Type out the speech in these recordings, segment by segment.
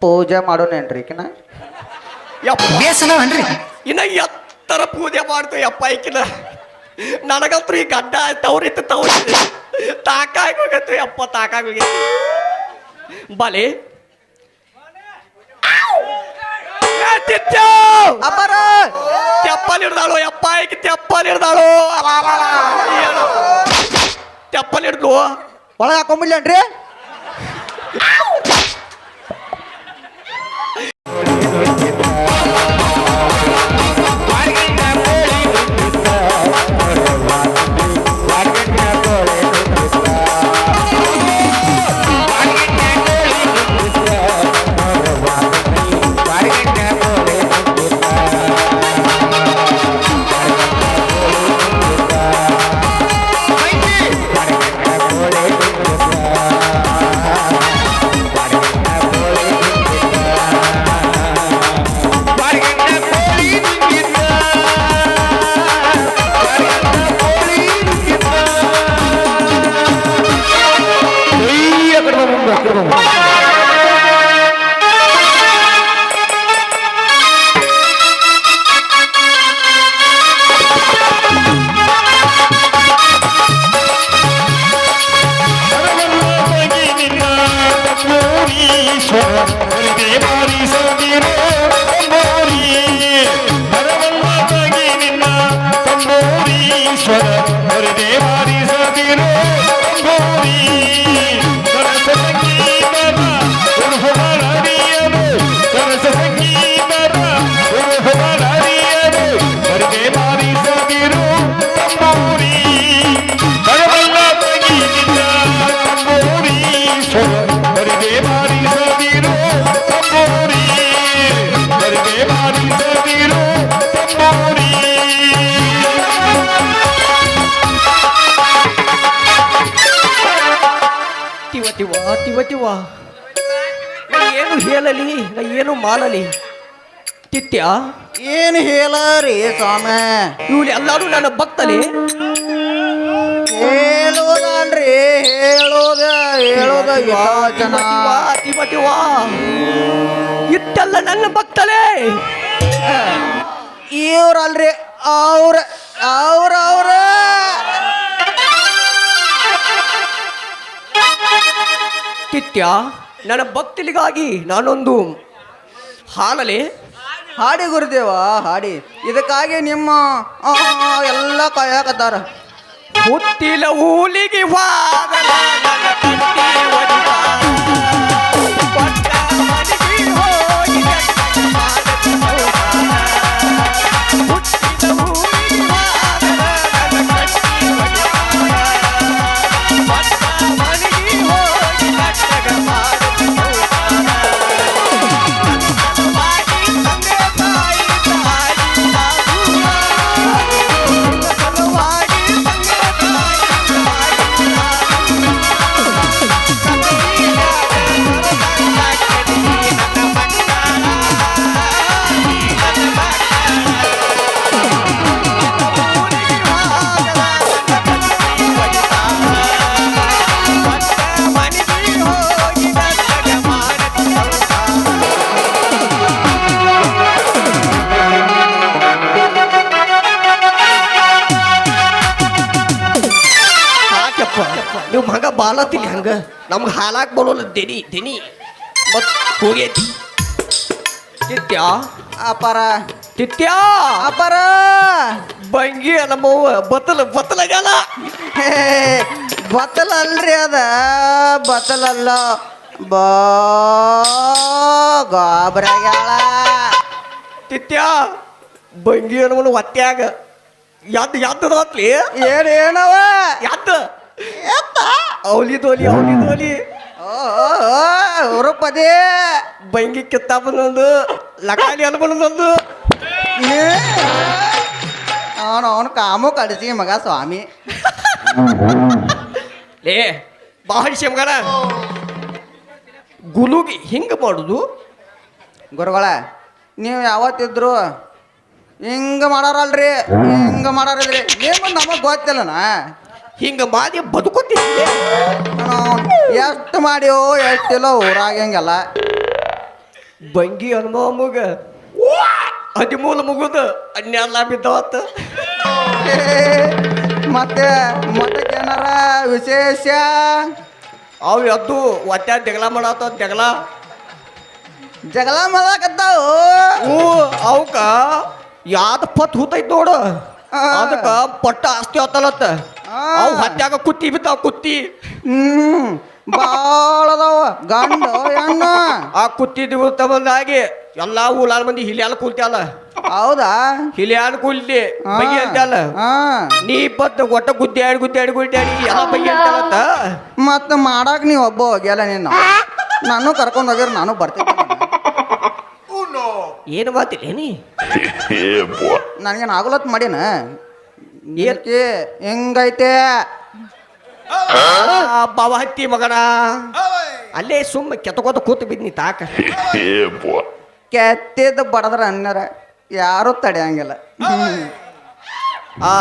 ಪೂಜೆ ಮಾಡೋನೇನ್ರಿ ಈಕಿನ ಯಪ್ಪ ಬೇಸನವನ್ರಿ ಇನ್ನ ಎತ್ತರ ಪೂಜೆ ಮಾಡ್ತು ಯಪ್ಪ ಈಕಿನ ನನಗಂತೂ ಈ ಗಡ್ಡ ತವ್ರಿತ್ತು ತಾಕಾಗಿ ಹೋಗತ್ತು ಯಪ್ಪ ತಾಕಾಗಿ ಹೋಗೈತಿ ಬಲಿ ಅಪ್ಪಾರ ತೆಪ್ಪಲ್ ಹಿಡ್ದಾಳು ಯಪ್ಪ ಈಕಿ ತೆಪ್ಪಲ್ ಹಿಡ್ದಾಳು ತೆಪ್ಪಲ್ ಹಿಡ್ದು ಒಳಗೆ ಹಾಕೊಂಬಿಡ್ಲೇನ್ರಿ ತಿವ ನಾ ಏನು ಹೇಳಲಿ ನಾ ಏನು ಮಾಡಲಿ ತಿತ್ಯ ಏನು ಹೇಳರಿ ಸ್ವಾಮಿ ಇವ್ರು ಎಲ್ಲರೂ ನನ್ನ ಭಕ್ತಲಿ ಹೇಳೋದಲ್ರಿ ಹೇಳೋದ ಯೋಚನ ತಿವ ಇಟ್ಟೆಲ್ಲ ನನ್ನ ಭಕ್ತಲೇ ಇವ್ರಲ್ರಿ ಅವ್ರ ಕಿತ್ಯ ನನ್ನ ಭಕ್ತಿಲಿಗಾಗಿ ನಾನೊಂದು ಹಾಡಲಿ ಹಾಡಿ ಗುರುದೇವ ಹಾಡಿ ಇದಕ್ಕಾಗಿ ನಿಮ್ಮ ಎಲ್ಲ ಕಾಯಕತ್ತಾರ ಹುತ್ತಿಲ ಊಲಿಗೆ ಹೋಗಲ ನನ್ನ ಕಟ್ಟಿ ಒಡಿತ. ಪಟ್ಟ ಮನೆಗೆ ಹೋಗಿ ಗಂಡನ ಮಾಡದ ಮೋಸ. ಹುತ್ತಿಲ ಊಲಿಗೆ ಹೋಗಲ ನನ್ನ ಕಟ್ಟಿ ಒಡಿತ. ಪಟ್ಟ ಮನೆಗೆ ಹೋಗಿ ಗಂಡನ ಮಾಡದ ಮೋಸ. ಸಲುವಾಗಿ ತಂದೆ ತಾಯಿ ಸಾಯಿಸಿದವು. ಸಲುವಾಗಿ ನೀವು ಹಂಗ ಬಾಲತಿಲಿ ಹಂಗ ನಮ್ಗೆ ಹಾಲಾಕ್ ಬರೋಲ್ಲ ದೆನಿ ಮತ್ ಹೋಗೈತಿ ತಿತ್ಯ ಅಪಾರ ಬಂಗಿ ನಮ್ಮವ್ವ ಬತ್ತಲಗಾಲ ಬತ್ತಲಲ್ರಿ ಅದ ಬತ್ತಲಲ್ಲ ಗಾಬ್ರಾಗ್ಯಾಳ ತಿತ್ಯ ಬಂಗಿ ಅನ್ನವನು ಹೊತ್ಯಾಗ ಯಾತ್ಲಿ ಏನವ ಅವಲಿ ತೋಲಿ ಅವರು ಪದೇ ಬಂಗಿ ಕಿತ್ತ ಬಂದೊಂದು ಲಕಾಲಿ ಅಲ್ಲ ಬಂದೊಂದು ಅವನು ಕಾಮು ಕಡಿಸಿ ಮಗ ಸ್ವಾಮಿ ಲೇ ಬಾಹಳಿ ಮಗನ ಗುಲುಗಿ ಹಿಂಗ ಮಾಡುದು ಗುರುಗಳ ನೀವು ಯಾವತ್ತಿದ್ರು ಹಿಂಗ ಮಾಡಾರಲ್ರಿ ಹಿಂಗ ಮಾಡಾರಲ್ರಿ ನೀವು ನಮಗ್ ಗೊತ್ತಿಲ್ಲನ ಹಿಂಗ ಮಾಡಿ ಬದುಕೋತಿದ್ದೆ ಎಷ್ಟು ಮಾಡ್ಯೋ ಎಷ್ಟಿಲ್ಲ ಊರಾಗ ಹಿಂಗೆಲ್ಲ ಬಂಗಿ ಅನುಭವ ಮಗ 13 ಮುಗುದು 12 ಬಿದ್ದವತ್ತ ಏ, ಮತ್ತೆ ಮತ್ತೇನಾರ ವಿಶೇಷ? ಅವು ಎದ್ದು ಒಟ್ಟ ಜಗಳ ಮಾಡತ್ತ ಜಗಳ ಮಾಡಕತ್ತಾವು. ಹ್ಞೂ ಅವಕ್ಕ ಯಾವ್ದ ಪತ್ ಹೂತೈತ್ ನೋಡು ಆ. ಅದಕ್ಕ ಪಟ್ಟ ಆಸ್ತಿ ಹೊತ್ತಲತ್ತ ಆ. ಅವು ಹತ್ಯಾಗ ಕುತ್ತಿ ಬಿದ್ದಾವ ಕುತ್ತಿ ಭಾಳ ಅದಾವ ಗಂಡು ಹೆಣ್ಣು. ಆ ಕುತ್ತಿ ಬಂದಾಗಿ ಎಲ್ಲಾ ಊಲಾಳ ಮಂದಿ ಹಿಲಿಯಾಲ ಕೂಲ್ತ್ಯಾಲ ಹೌದಾ? ಹಿಲಿಯಾಲ ಕೂಲ್ತಿ ಬಗೆ ಅಂತಲ್ಲ ಹಾ. ನೀ ಬತ್ ಒಟ್ಟ ಗುದ್ದಾಡಿ ಎಲ್ಲ ಬಗೆ ಅಂತಲತ್ತ ಮತ್ತ ಮಾಡಾಕ ನೀವ್ ಒಬ್ಬ ಹೋಗ್ಯಲ್ಲ ನೀನು. ನಾನು ಕರ್ಕೊಂಡು ಹೋಗ್ಯಾರ, ನಾನು ಬರ್ತಿದ್ದೆ. ಏನು ಮಾತಿಲ್ಲ ನೀ ನನಗೇನು ಆಗುಲತ್ ಮಾಡೀನ ಏನಕ್ಕೆ ಹೆಂಗೈತೆ? ಬಾವ ಹತ್ತಿ ಮಗನ ಅಲ್ಲೇ ಸುಮ್ಮ ಕೆತ್ತಕೋತ ಕೂತು ಬಿದ್ನಿ ತಾಕ ಕೆತ್ತಿದ್ದು ಬಡದ್ರ ಅನ್ನಾರ ಯಾರು ತಡೆಯಂಗಿಲ್ಲ. ಆ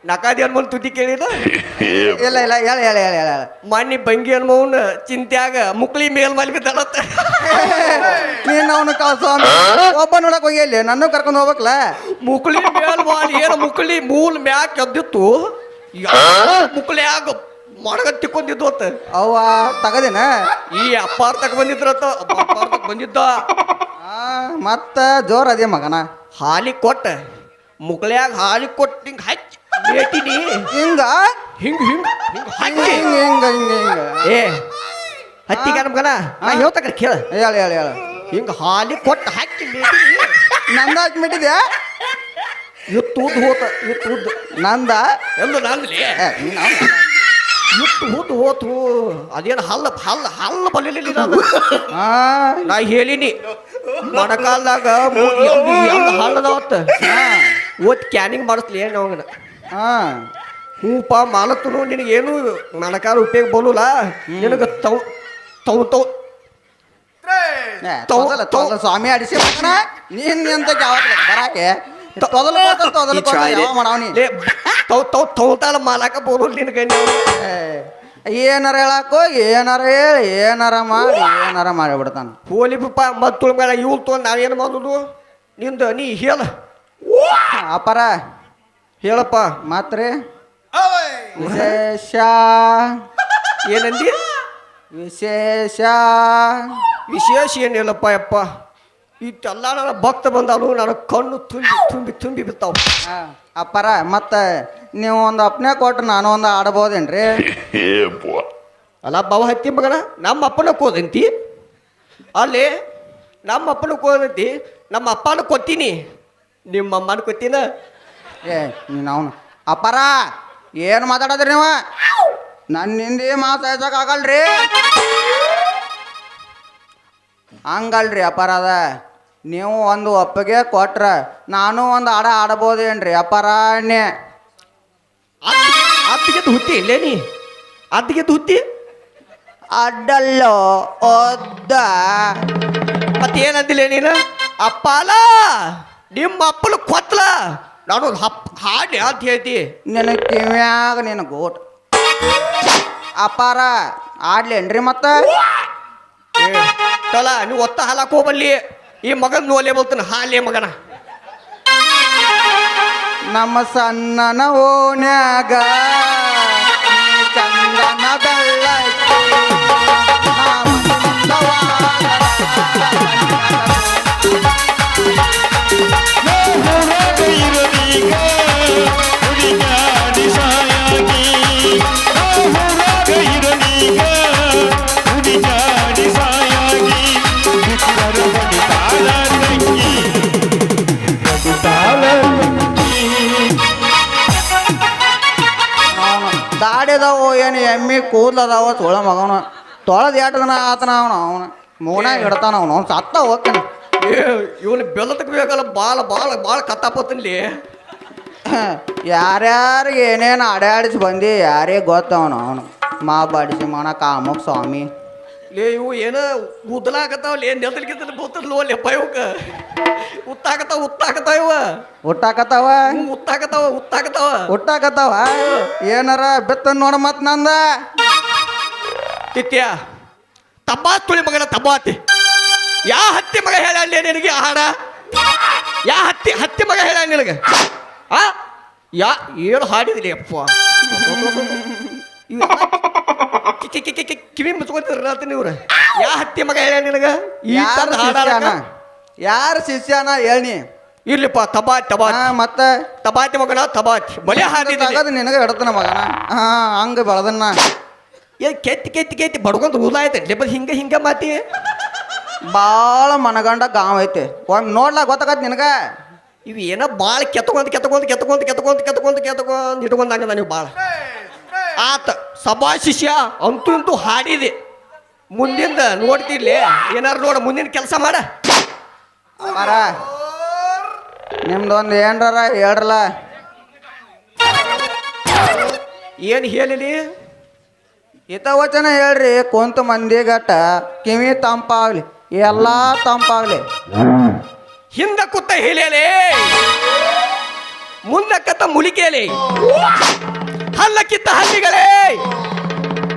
ನಕಾದಿ ಅನ್ಮಲ್ ತುದಿ ಕೇಳಿದ ಇಲ್ಲ ಇಲ್ಲ ಹೇಳ ಹೇಳ ಹೇಳ ಹೇಳ ಮಣ್ಣಿ ಬಂಗಿ ಅನ್ಮವನ್ ಚಿಂತ್ಯಾಗ ಮುಕ್ಳಿ ಮೇಲ್ ಮಲ್ ಬಿದ್ದಾಳತ್ತ ನೀನು ಅವನು ಸ್ವಾಮಿ ಒಬ್ಬ ನೋಡಕ್ ಹೋಗಿ ಅಲ್ಲಿ ನನ್ನ ಕರ್ಕೊಂಡು ಹೋಗ್ಬೇಕಲ್ಲ. ಮುಕ್ಳಿ ಮೇಲ್ ಮಾಲ್ ಏನ ಮುಕ್ಳಿ ಮೂಲ್ ಮ್ಯಾಕ್ ಎದ್ದಿತ್ತು ಮುಕ್ಳಿಯಾಗ ಮಡಗ ತಿಕ್ಕೊಂಡಿದ್ವತ್ತ ಅವ್ವ ತಗದಿನ ಈ ಅಪ್ಪಾರ್ ತಕ ಬಂದಿದ್ರತ್ತ ಅಪ್ಪಾರ್ ತಕ ಬಂದಿದ್ದ ಮತ್ತ ಜೋರ್ ಅದೇ ಮಗನ. ಹಾಲಿ ಕೊಟ್ಟ ಮುಕ್ಳ್ಯಾಗ ಹಾಲಿ ಕೊಟ್ಟು ಹಿಂಗ ಹಚ್ಚಿ ಬೇಟಿನಿ ಹಿಂಗ ಹಿಂಗ ಹಿಂಗ ಹಿಂಗ ಹಿಂಗ ಹಚ್ಚಿ ಹಿಂಗ ಹಿಂಗ ಹಿಂಗ ಏ ಹತ್ತಿಗ ನಮ್ಗನ ನಾ ಹೇಳ್ತಕ್ಕ ಕೇಳ ಹೇಳ ಹೇಳ ಹೇಳ. ಹಿಂಗ ಹಾಲಿ ಕೊಟ್ಟು ಹಚ್ಚಿ ಬೇಟಿನಿ ನಂದ ಹಾಕ್ಬಿಟ್ಟಿದ್ಯಾ? ಇತ್ತು ಉದ್ದು ನಂದ ಎಂದು ನಂದ್ಲಿ ಇಟ್ಟು ಹೋತು ಅದೇನು ಹಲ್ಲ ಬಲಿಲಿಲ್ಲ ಅದು ಹಾ ನಾ ಹೇಳಿನಿ ಮಣಕಾಲ್ದಾಗ ಹಳ್ಳದವತ್ತ ಓದ್ ಕ್ಯಾನಿಂಗ್ ಮಾಡಿಸ್ಲಿ ಏನು ಅವಂಗನ ಹಾ ಹೂಪ ಮಾಲತ್ತನು ನಿನಗೇನು ಮಣಕಾಲ ಉಪಯೋಗ ಬಲೂಲ ನಿನಗೆ ತೌ ಸ್ವಾಮಿ ಅಡಿಸಿ ಮಗನ ನೀನ್ ಎಂತ ಬರಾಕೆ ಯಾವ ಮಾಡವನಿ ತೌತಾಳ ಮಾಲಾಕ ಬೋಲ್ ನಿನಗೆ ಏನಾರ ಹೇಳಕ್ ಹೋಗಿ ಏನಾರ ಹೇಳಿ ಏನಾರ ಮಾಡಿಬಿಡ್ತಾನ. ಹೋಲಿ ಬಿಪ್ಪ ಮತ್ತು ತುಳ್ಮೇಳ ಇವ್ರು ತೊಗೊಂಡು ನಾವೇನು ಮಾಡೋದು ನಿಂದ ನೀ ಹೇಳ ಅಪ್ಪರ ಹೇಳಪ್ಪ ಮಾತ್ರಿ ವಿಶೇಷ ಏನಂದಿ ವಿಶೇಷ ವಿಶೇಷ ಏನಿಲ್ಲಪ್ಪ ಯಪ್ಪ ಇಟ್ಟೆಲ್ಲ ನನ್ನ ಭಕ್ತ ಬಂದಾನು ನನ್ನ ಕಣ್ಣು ತುಂಬಿ ಬಿತ್ತಾವ. ಅಪ್ಪರ ಮತ್ತ ನೀವು ಒಂದು ಅಪ್ಪನೇ ಕೊಟ್ರೆ ನಾನು ಒಂದು ಆಡಬಹುದೇನ್ರಿ? ಅಲ್ಲ ಬಾವ ಹತ್ತಿ ಮಗನ ನಮ್ಮ ಅಪ್ಪನ ಕೋದಂತಿ ಅಲ್ಲಿ ನಮ್ಮ ಅಪ್ಪನ ಕೋದಂತಿ ನಮ್ಮ ಅಪ್ಪನ ಕೊತ್ತೀನಿ ನಿಮ್ಮ ಅಮ್ಮನ ಕೊತ್ತೀನ ನೀನು ಅವನು ಅಪ್ಪರ ಏನು ಮಾತಾಡೋದ್ರಿ ನೀವು? ನನ್ನಿಂದ ಮಾತಾಡ್ಸಕ್ಕಾಗಲ್ರಿ. ಹಂಗಲ್ರಿ ಅಪ್ಪಾರ ಅದ ನೀವು ಒಂದು ಒಪ್ಪಿಗೆ ಕೊಟ್ರ ನಾನು ಒಂದು ಆಡಬಹುದೇನ್ರಿ ಅಪ್ಪಾರಣ್ಣೆ? ಅತ್ತಿಗೆ ಹುತ್ತಿ ಇಲ್ಲೇ ನೀ ಅತ್ತಿಗೆ ಹುತ್ತಿ ಅಡ್ಡಲ್ಲೋ ಒದ್ದ ಮತ್ತೇನಂದಿಲ್ಲ ನೀನು ಅಪ್ಪಾಲ ನಿಮ್ಮ ಅಪ್ಪನ ಕೊತ್ಲ ನಾನು ಹಾಡಿ ಅಂತ ಹೇಳ್ತಿ ನಿನ್ನ ಕಿವ್ಯಾಗ ನಿನ್ನ ಗೋಟ್ ಅಪ್ಪಾರ ಆಡ್ಲೇನ್ರಿ ಮತ್ತ? ತಲ ನೀವು ಒತ್ತ ಹಾಲಾಕ ಹೋಗಬಲ್ಲಿ ಈ ಮಗನ ನೋಲೆ ಬಲ್ತಾನ ಹಾಲೇ ಮಗನ ನಮ್ಮ ಸಣ್ಣನ ಓನ್ಯಾಗ ಚಂದನ ಬೆಳ್ಳಕ್ಕಿ ದಾಡಿದಾವು ಏನು ಎಮ್ಮಿ ಕೂದಲದಾವ ತೊಳ ಮಗವನ ತೊಳೆದ ಎಟ್ಟದನ ಆತನ ಅವನ ಮೂನಾಗ ಇಡ್ತಾನ ಅವನು ಸತ್ತ ಹೋಗ್ತಾನೆ. ಇವನು ಬೆಲ್ಲದಕ್ಕೆ ಬೇಕಲ್ಲ ಭಾಳ ಕತ್ತಾಪತ್ತಲ್ಲಿ ಯಾರ್ಯಾರಿಗೆ ಏನೇನು ಅಡ್ಯಾಡಿಸಿ ಬಂದು ಯಾರೇ ಗೊತ್ತವನು ಅವನು ಬಾಡಿಸಿ ಮನ ಕಾಮಕ್ ಸ್ವಾಮಿ ಲೇ ಇವು ಏನ ಉದ್ಲಾಕತ್ತಾವ ಏನ್ ನೆದಲ್ಗಿದ್ದಲ್ ಗೊತ್ತಲ್ಲ ಲೆಪ್ಪ ಇವಕ್ಕ ಉತ್ತಾಕತ್ತಾವ ಇವ ಹುಟ್ಟಾಕತ್ತಾವ ಹುಟ್ಟಾಕತ್ತಾವ ಏನಾರ ಬಿತ್ತ ನೋಡ ಮತ್ ನಂದ ತಿತ್ಯ ತಬ್ಬಾತ್ ತುಳಿ ಮಗನ ತಬ್ಬಾತಿ. ಯಾ ಹತ್ತಿ ಮಗ ಹೇಳ ನಿನಗೆ ಆ ಹಾಡ? ಯಾ ಹತ್ತಿ ಮಗ ಹೇಳ ನಿನಗೆ? ಆ ಯಾ ಏನು ಹಾಡಿದ್ರಿ ಅಪ್ಪ? ಕಿವಿ ಮುಚ್ಕೊಂತಿರ ಇವ್ರ. ಯಾ ಹತ್ತಿ ಮಗ ಹೇಳ ನಿನಗ ಈ ತರ ಹಾಡ? ಯಾರ ಶಿಷ್ಯನ ಹೇಳಿ ಇರ್ಲಿಪ್ಪ. ತಬಾತಿ ಮತ್ತ ತಬಾತಿ ಮಗನ ತಬಾತಿ ಬಲೆ ಹಾಡಿದ ನಿನಗ ಹಿಡತನ ಮಗನ. ಹಂಗ ಬೆಳದನ್ನ ಏ ಕೆತ್ತಿ ಬಡ್ಕೊಂತ ಊದ ಐತೆ ಬದ್ ಹಿಂಗ ಮಾತಿ. ಬಾಳ ಮನಗಂಡ ಗಾಂವ್ ಐತೆ. ಒಮ್ಮೆ ನೋಡ್ಲಾ ಗೊತ್ತಾಗತ್ ನಿನಗ. ಇವು ಏನೋ ಭಾಳ ಕೆತ್ಕೊಂತ ಇಟ್ಕೊಂಡಂಗದ ನೀವು ಭಾಳ. ಆತ ಸಭಾ ಶಿಷ್ಯ ಅಂತೂ ಹಾಡಿದೆ. ಮುಂದಿಂದ ನೋಡ್ತಿರ್ಲಿ ಏನಾರು ನೋಡ, ಮುಂದಿನ ಕೆಲಸ ಮಾಡ. ಮಾರ ನಿಮ್ದೊಂದು ಏನ್ರ ಹೇಳ್ರಲ್ಲ. ಏನು ಹೇಳಿಲಿ? ಹಿತವಚನ ಹೇಳ್ರಿ. ಕುಂತ ಮಂದಿ ಗಟ್ಟ ಕಿವಿ ತಂಪಾಗ್ಲಿ, ಎಲ್ಲಾ ತಂಪಾಗ್ಲಿ. ಹಿಂದ ಕೂತ ಹೇಳಲಿ, ಮುಂದಕ್ಕತ್ತ ಮುಲಿಕೆಲಿ, ಹಲ್ಲಕ್ಕಿತ್ತ ಹಲ್ಲಿಗಳೇ.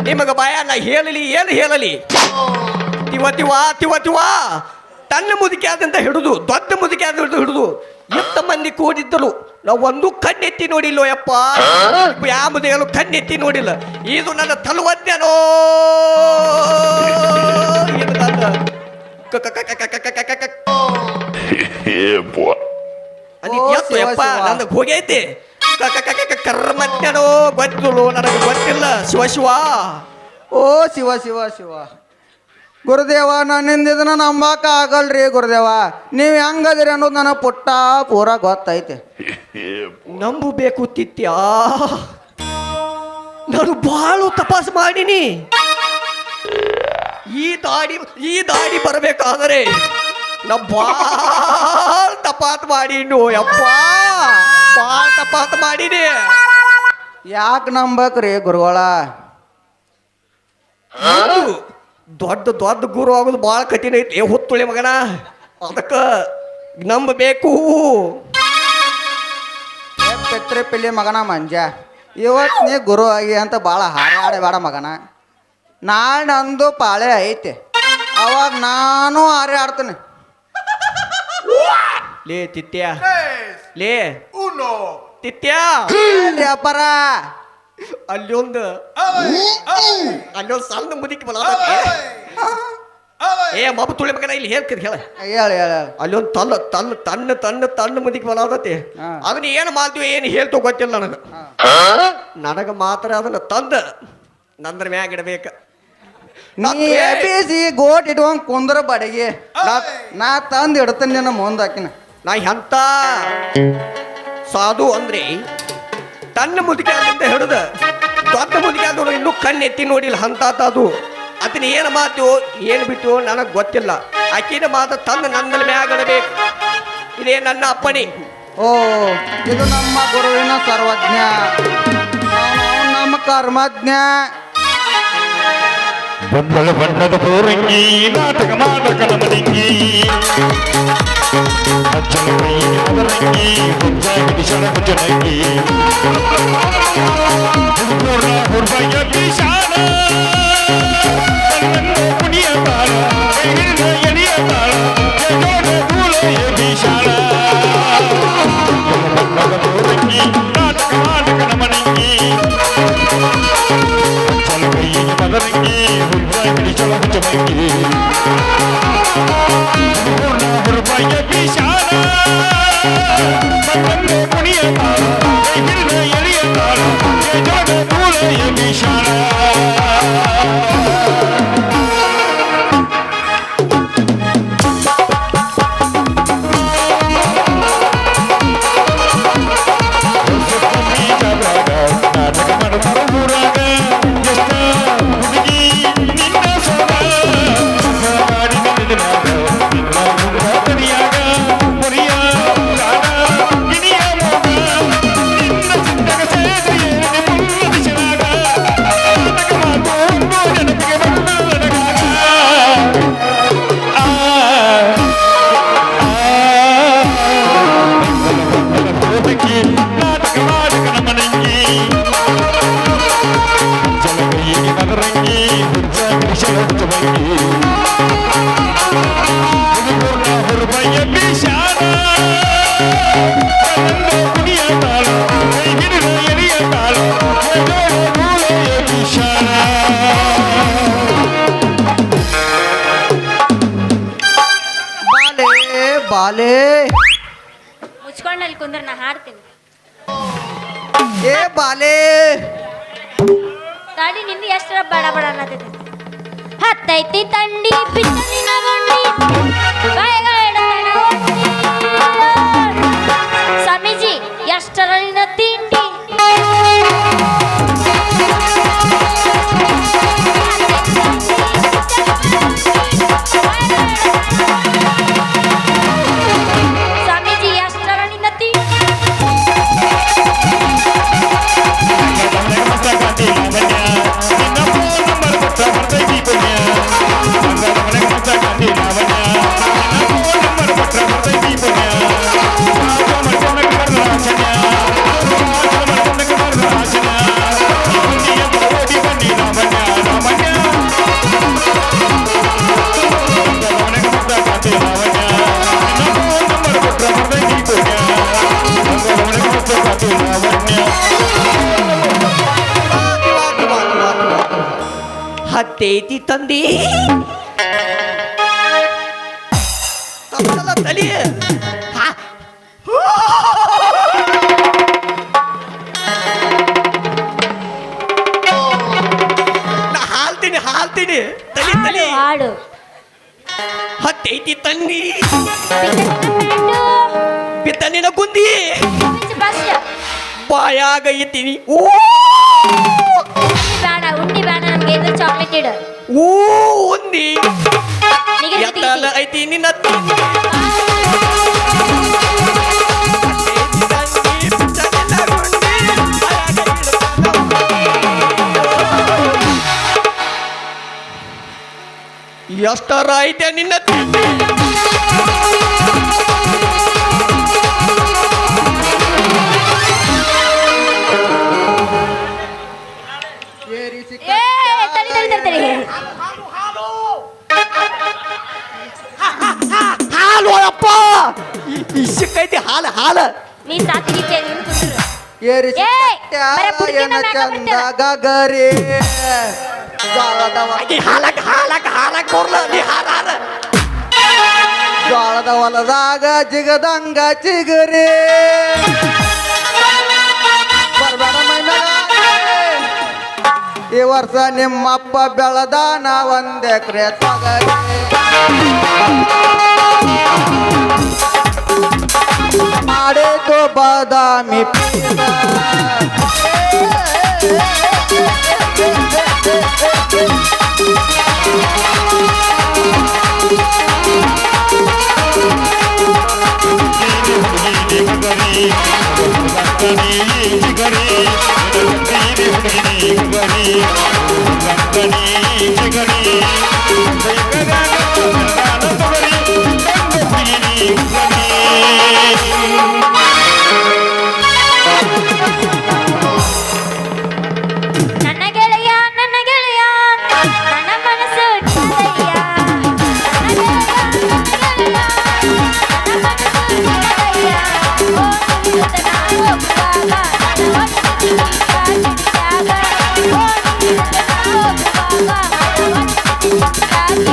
ನಿಮಗ ಭಯ ನಾ ಹೇಳಲಿ ಏನು ಹೇಳಲಿ? ತಿವ ತನ್ನ ಮುದುಕೆ ಆದಂತ ಹಿಡಿದು ದೊಡ್ಡ ಮುದುಕೆ ಆದ ಹಿಡಿದು ಎತ್ತ ಮಂದಿ ಕೂಡಿದ್ದರು. ನಾವು ಒಂದು ಕಣ್ಣೆತ್ತಿ ನೋಡಿಲ್ಲೋ ಯಪ್ಪ. ಯಾವ ಮುದುಗಲು ಕಣ್ಣೆತ್ತಿ ನೋಡಿಲ್ಲ. ಇದು ನನ್ನ ತಲುವಜ್ಞನೋ ಯಪ್ಪ ನಂದು ಹೋಗೈತಿ. ಕರ್ಮಜ್ಞನೋ ಗೊತ್ತಿಲ್ಲ, ನನಗೆ ಗೊತ್ತಿಲ್ಲ. ಶಿವ ಓ ಶಿವ ಗುರುದೇವ, ನನ್ನಿಂದ ಇದನ್ನ ನಂಬಾಕ ಆಗಲ್ರಿ ಗುರುದೇವ. ನೀವ್ ಹೆಂಗದಿರಿ ಅನ್ನೋದು ನನಗೆ ಪೂರ ಗೊತ್ತೈತೆ. ನಂಬಬೇಕು ತಿತ್ಯ. ನಾನು ಬಾಳು ತಪಾಸ್ ಮಾಡಿನಿ. ಈ ದಾಡಿ ಬರಬೇಕಾದರೆ ನಾ ಬಾಳ ತಪಾತ್ ಮಾಡೀನು ಯಪ್ಪ. ಬಾಳ ತಪಾತ್ ಮಾಡೀನಿ. ಯಾಕೆ ನಂಬಕ್ರಿ ಗುರುಗಳ? ದೊಡ್ಡ ಗುರು ಆಗೋದು ಭಾಳ ಕಠಿಣ ಐತಿ. ಹೊತ್ತುಳಿ ಮಗನ, ಅದಕ್ಕೆ ನಂಬಬೇಕು. ಪೆತ್ರೆ ಪಿಲ್ಲಿ ಮಗನ ಮಂಜ, ಇವತ್ತು ನೀ ಗುರು ಆಗಿ ಅಂತ ಭಾಳ ಹಾರಾಡಬೇಡ ಮಗನ. ನಾಳೆ ನಂದು ಪಾಳೆ ಐತೆ, ಅವಾಗ ನಾನು ಹಾರಾಡ್ತೀನಿ. ಲೇ ತಿತ್ಯ, ಲೇ ತಿತ್ಯ, ಅಪ್ಪರ ಅಲ್ಲೊಂದು ಸಣ್ಣ ಮುದುಕಿ ಬಲ. ಏ ಮಬ್ಬ ತುಳಿ ಮಗನ, ಇಲ್ಲಿ ಹೇಳ್ತೀರಿ ಹೇಳ. ಅಲ್ಲೊಂದು ತನ್ನ ಮುದುಕಿ ಬಲ ಆದತಿ. ಅದನ್ನ ಏನು ಮಾಡ್ತೀವಿ ಏನು ಹೇಳ್ತೋ ಗೊತ್ತಿಲ್ಲ ನನಗೆ ಮಾತ್ರ ಅದನ್ನ ತಂದ ನಂದ್ರ ಮ್ಯಾಗ ಇಡಬೇಕ. ನೀ ಎಬ್ಬಿಸಿ ಗೋಟ್ ಇಟ್ಕೊಂಡ್ ಕುಂದ್ರ ಬಡಗಿ ನಾ ತಂದು ಇಡ್ತೀನಿ ನಿನ್ನ ಮುಂದಾಕಿನ. ನಾ ಎಂತ ಸಾಧು ಅಂದ್ರೆ ತನ್ನ ಮುದುಕಿ ಅಂತ ಹಿಡಿದ ದೊಡ್ಡ ಮುದುಕಿ ಆದವನು ಇನ್ನೂ ಕಣ್ಣೆತ್ತಿ ನೋಡಿಲ್ಲ ಅಂತದು. ಅದನ್ನ ಏನು ಮಾತು ಏನು ಬಿಟ್ಟು ನನಗೆ ಗೊತ್ತಿಲ್ಲ. ಆಕಿನ ಮಾತು ತಂದು ನನ್ನ ಮ್ಯಾಗಡಬೇಕು. ಇದೇ ನನ್ನ ಅಪ್ಪಣೆ. ಓ, ಇದು ನಮ್ಮ ಗುರುವಿನ ಸರ್ವಜ್ಞ, ನಮ್ಮ ಕರ್ಮಜ್ಞ. ಬಂದಳ ಬಣ್ಣದ ಪೋರಂಗಿ ನಾಟಕ ಮಾಡಕನ ಮಡಂಗಿ ಅಜ್ಜನ ಕೈ ಅದರಂಗಿ ಹುಂಜಾಗಿ ಶರಣ ಜನಂಗಿ ಪೂರ್ಣ ಹುರ್ಬಯ್ಯ ವಿಶಾಲ ಪುಣಿಯ ತಾಳ ಹಿಡಿದ ಎಣಿಯ ತಾಳ ಜೋಡ ಧೂಳೆಯ ವಿಶಾಲ ಬಣ್ಣದ ಪೋರಂಗಿ ನಾಟಕ ಮಾಡಕನ ಮಡಂಗಿ ಅಜ್ಜನ ಕೈ ಅದರಂಗಿ ಹುಂಜಾಗಿ ಶರಣ ಜನಂಗಿ ಪೂರ್ಣ ಹುರ್ಬಯ್ಯ ವಿಶಾಲ ಬಂದೆ ಪುಣಿಯ ತಾಳ ಹಿಡಿದ ಎಣಿಯ ತಾಳ ಜೋಡ ಧೂಳೆಯ ವಿಶಾಲ ಬಾಲೆ ಮುಚ್ಕೊಂಡು ಅಲ್ಲಿ ಕುಂದ್ರೆ ನಾ ಹಾಡ್ತೀನಿ. ಏ ಬಾಲೆ ತಾಡಿ ನಿಂದು ಎಷ್ಟರ ಬಡ ಬಡ ಅನ್ನತೈತಿ. ಹತ್ತೈತಿ ತಂಡಿ ಬಿತ್ತಲಿನ ಗುಂಡಿ ಬಾಯಿಗಾಡ ತಡಗೊಂಡಿ. ಸ್ವಾಮೀಜಿ ಎಷ್ಟರ ನಿನ್ನ ತಿಂಡಿ. ಸ್ವಾಮೀಜಿ ಎಷ್ಟರ ನಿನ್ನ ತಿಂಡಿ. ಹತ್ತೈತಿ ತಂದಿ ತಪ್ಪಲ್ಲ ತಲಿ. ಹಾ. ನಾ ಹಾಲ್ತೀನಿ ತಲಿ ತಲಿ. ಹಾಡು ಹತ್ತೈತಿ ತಂದಿ ಬಿತ್ತನಿನ ಗುಂದಿ ಬಾಯಾಗ ಇದ್ದೀನಿ. ಬೇಡ ಉಂಡಿ ಬೇಡ ನಮ್ಗೆ ಇದು ಚಾಕ್ಲೇಟ್ ಇಡು. ಓ ಉಂದಿ ಎತ್ತಲ ಐತಿ ನಿನ್ನ ತಂದಿ. ಎಷ್ಟರ ಐತೆ ನಿನ್ನ ತಂದಿ. ಏ ತಡಿ ತಡಿ ತಡಿ ತಡಿ. ಹಾಲು ಅಪ್ಪ ಇಷ್ಟಕ್ಕೈತಿ ಹಾಲು. ನೀ ಸಾತಿಗಿತ್ತೆ ನೀನು ಕುಂದ್ರು. ಏರಿಸಿ ಏ, ಕಟ್ಟ್ಯಾಳ ಬರೇ ಪುಡ್ಕಿನ ಏನ ಮ್ಯಾಗ ಚಂದ ಬಿಡ್ತಾರ. ಗಗರಿ ಜ್ವಾಳದ ಹಾಲಕ್ ಕೊರ್ಲ ನೀ ಹಾರ ಜ್ವಾಳದ ಹೊಲದಾಗ ಜಿಗದಂಗ ಚಿಗರಿ ಬರ್ಬೇಡ ಮೈನಾಗ. ಈ ವರ್ಷ ನಿಮ್ಮಪ್ಪ ಬೆಳದಾನ 1 ಎಕರೆ ತೊಗರಿ. ಮಾಡಿತು ಬಾದಾಮಿ ಪೀರ. ನನ್ನ ಗೆಳೆಯ ನನ್ನ ಗೆಳೆಯ ನನ್ನ ಮನಸ್ಸು ನಿನ್ನದಯ್ಯ. ನನ್ನ ಗೆಳೆಯ ನನ್ನ ಮನಸ್ಸು ನಿನ್ನದಯ್ಯ. ಓ ನಿನ್ನ ಹೋಗುವಾಗ ನನ್ನ ಹೊಟ್ಟೆ ಚಿಡಿದಾಗ. ಓ ನಿನ್ನ ಹೋಗುವಾಗ ನನ್ನ ಹೊಟ್ಟೆ ಚಿಡಿದಾಗ.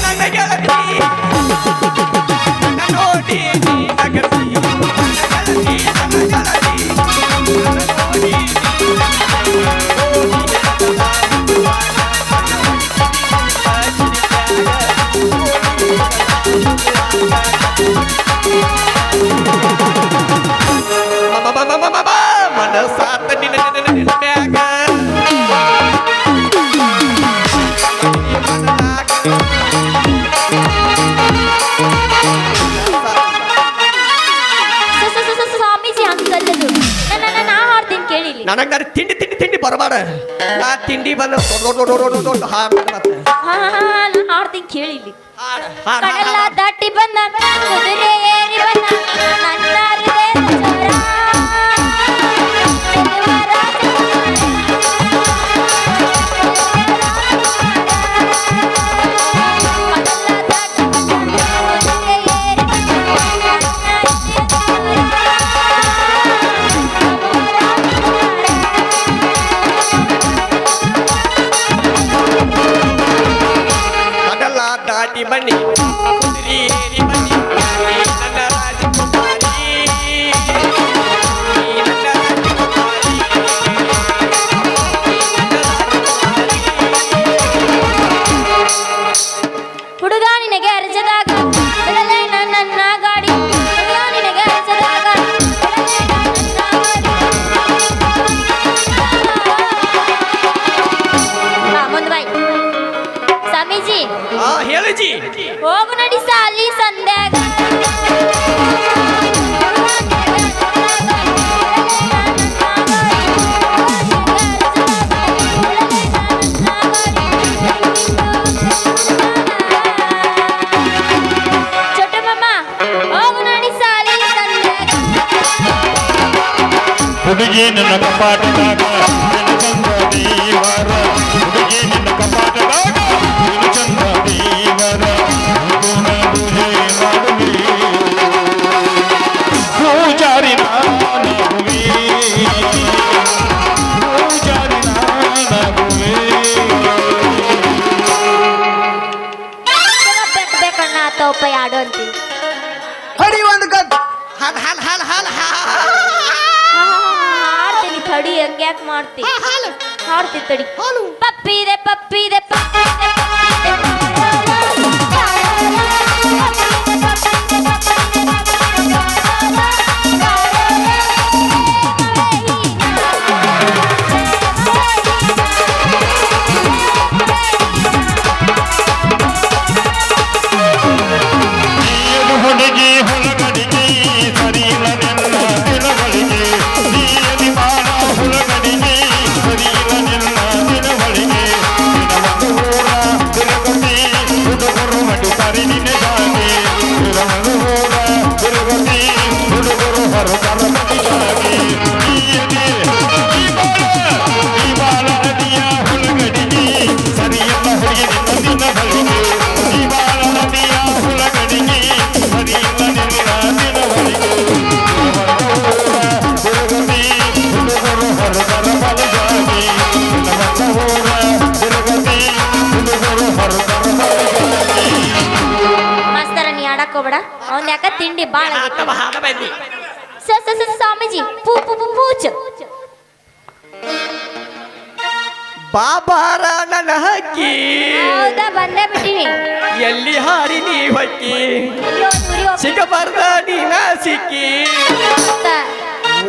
ನನ್ನ ಗೆಳತಿ ನೋಡಿ ನಗರ್ತಿ. ಮನಸಾತ ನಿನ್ನ ಮ್ಯಾಗ ಸ್ವಾಮೀಜಿ ಹಂಗಲ್ಲದು. ನಾ ಹಾಡ್ತೀನಿ ಕೇಳಿಲಿ. ನನಗೆ ನಾನು ತಿಂಡಿ ಬರಬಾರ. ನಾ ತಿಂಡಿ ಬಂದ ದೊಡ್ಡ ಹಾಡು ಮತ್ತೆ ಹಾ ನಾ ಹಾಡ್ತೀನಿ ಕೇಳಿಲಿ. ಹಾಡು ಕಡಲ ದಾಟಿ ಬಂದ ಕುದುರೆ ಏರಿ ಬಂದ ನನ್ನ ಹೃದಯದ ಚೋರ. ಚೆಲುವ ರಾಜಕುಮಾರ. ಕಡಲ ದಾಟಿ ಬಂದ ಕುದುರೆ ಏರಿ ಬಂದ ಮಂಗಳಾರತಿ ಬನ್ನಿ ಕುದುರೆ ಏರಿ ಬನ್ನಿ ನೀ ನನ್ನ ರಾಜಕುಮಾರಿ ನೀ ನನ್ನ ರಾಜಕುಮಾರಿ ಹುಡುಗ ನಿನಗೆ ಅರಜದಾಗ ಬಿಡಲೇ ನನ್ನ ಗಾಡಿ ಹುಡುಗ ನಿನಗೆ ಅರಜದಾಗ ಬಿಡಲೇ ನನ್ನ ಗಾಡಿ. ಮುಂದ್ ಬಾಯ್ ಸ್ವಾಮೀಜಿ ಹಾ ಹೇಳು ಜಿ ಹೋಗು ನಡಿ ಸಾಲಿ ಸಂಧ್ಯಾಗ ಚೋಟ ಮಾಮ ಹೋಗು ನಡಿ ಸಾಲಿ ಸಂಧ್ಯಾಗ ಹುಡುಗಿ ನನ್ನ ಕಪಾಟದಾಗ ನಿನ್ನ ಚಂದ ದೇವರ ಹುಡುಗಿ ನಿನ್ನ ಕಪಾಟದಾಗ ನಿನ್ನ ಚಂದ ದೇವರ ಗುಣ ಪೂಜೆ ಮಾಡುವೆ ಪೂಜಾರಿ ನಾನಾಗುವೆ ಪೂಜಾರಿ ನಾನಾಗುವೆ ಬೇಕಣ್ಣ ತೋಪ ಯಾಡು ಅಂತೀನಿ ಹಡಿ ಒಂದು ಗದ್ ಹಾಲ್ ಹಾಲ್ ಹಾಲ್ ಹಾಲ್ ಹಾಡ್ತೀನಿ ತಡಿ ಹಂಗ್ಯಾಕ್ ಮಾಡ್ತಿ ಹಾಡ್ತಿ ತಡಿ ಪಪ್ಪಿದೆ ಪಪ್ಪಿದೆ ಪಪ್ಪಿದೆ ನೀನು ಹುಡುಗಿ ಹುಡುಗಡಿಗೆ ಸರಿಯಿಲ್ಲ ನಿನ್ನ ದಿನಗಳಿಗೆ ನೀಲಿ ಮಾಡ ಹುಡುಗಡಿಗೆ ಸರಿಯಿಲ್ಲ ನಿನ್ನ ದಿನಗಳಿಗೆ ದಿನವನ್ನು ಊರ ತಿರುಗತಿ ಹುಡುಗರು ಮಡಿತಾರೆ ನಿನಗಾಗಿ ದಿನವನ್ನು ಊರ ತಿರುಗತಿ ಹುಡುಗರು ಹೊರತರ ಮಡಿಗಾಗಿ ಈ ಬಾಳ ನದಿಯ ಹುಡುಗಡಿಗೆ ಸರಿಯಲ್ಲ ಹುಡುಗಿ ನಿನ್ನ ದಿನಗಳಿಗೆ ಈ ಬಾಳ ನದಿಯ ಹುಡುಗಡಿಗೆ ಸರಿಯಿಲ್ಲ ನಿನ್ನ ದಿನಗಳಿಗೆ ತಿರುಗತಿ ಹುಡುಗರು ಹೊರತರ ಮಡಿಗಾಗಿ ದಿನವನ್ನು ಊರ ತಿರುಗತಿ ಹುಡುಗರು ಹೊರತರ ಮಡಿಗಾಗಿ ಮಾಸ್ತರ ನೀ ಆಡಕ್ ಹೋಗ್ಬೇಡ ಅವ್ನ್ ಯಾಕ ತಿಂಡಿ ಬಾಳ ತಮ್ಮ ಹಾಡ ಬನ್ನಿ ಸ್ವಾಮೀಜಿ ಪೂ ಪೂ ಪೂ ಪೂಚ್ ಬಾಬಾರ ನನ್ನ ಹಕ್ಕಿ ಹೌದಾ ಬಂದೇ ಬಿಟ್ಟಿನಿ ಎಲ್ಲಿ ಹಾರಿ ನೀ ಹೊಕ್ಕಿ ಅಯ್ಯೋ ಸೂರಿ ಸಿಗಬಾರ್ದ ನೀನ ಸಿಕ್ಕಿ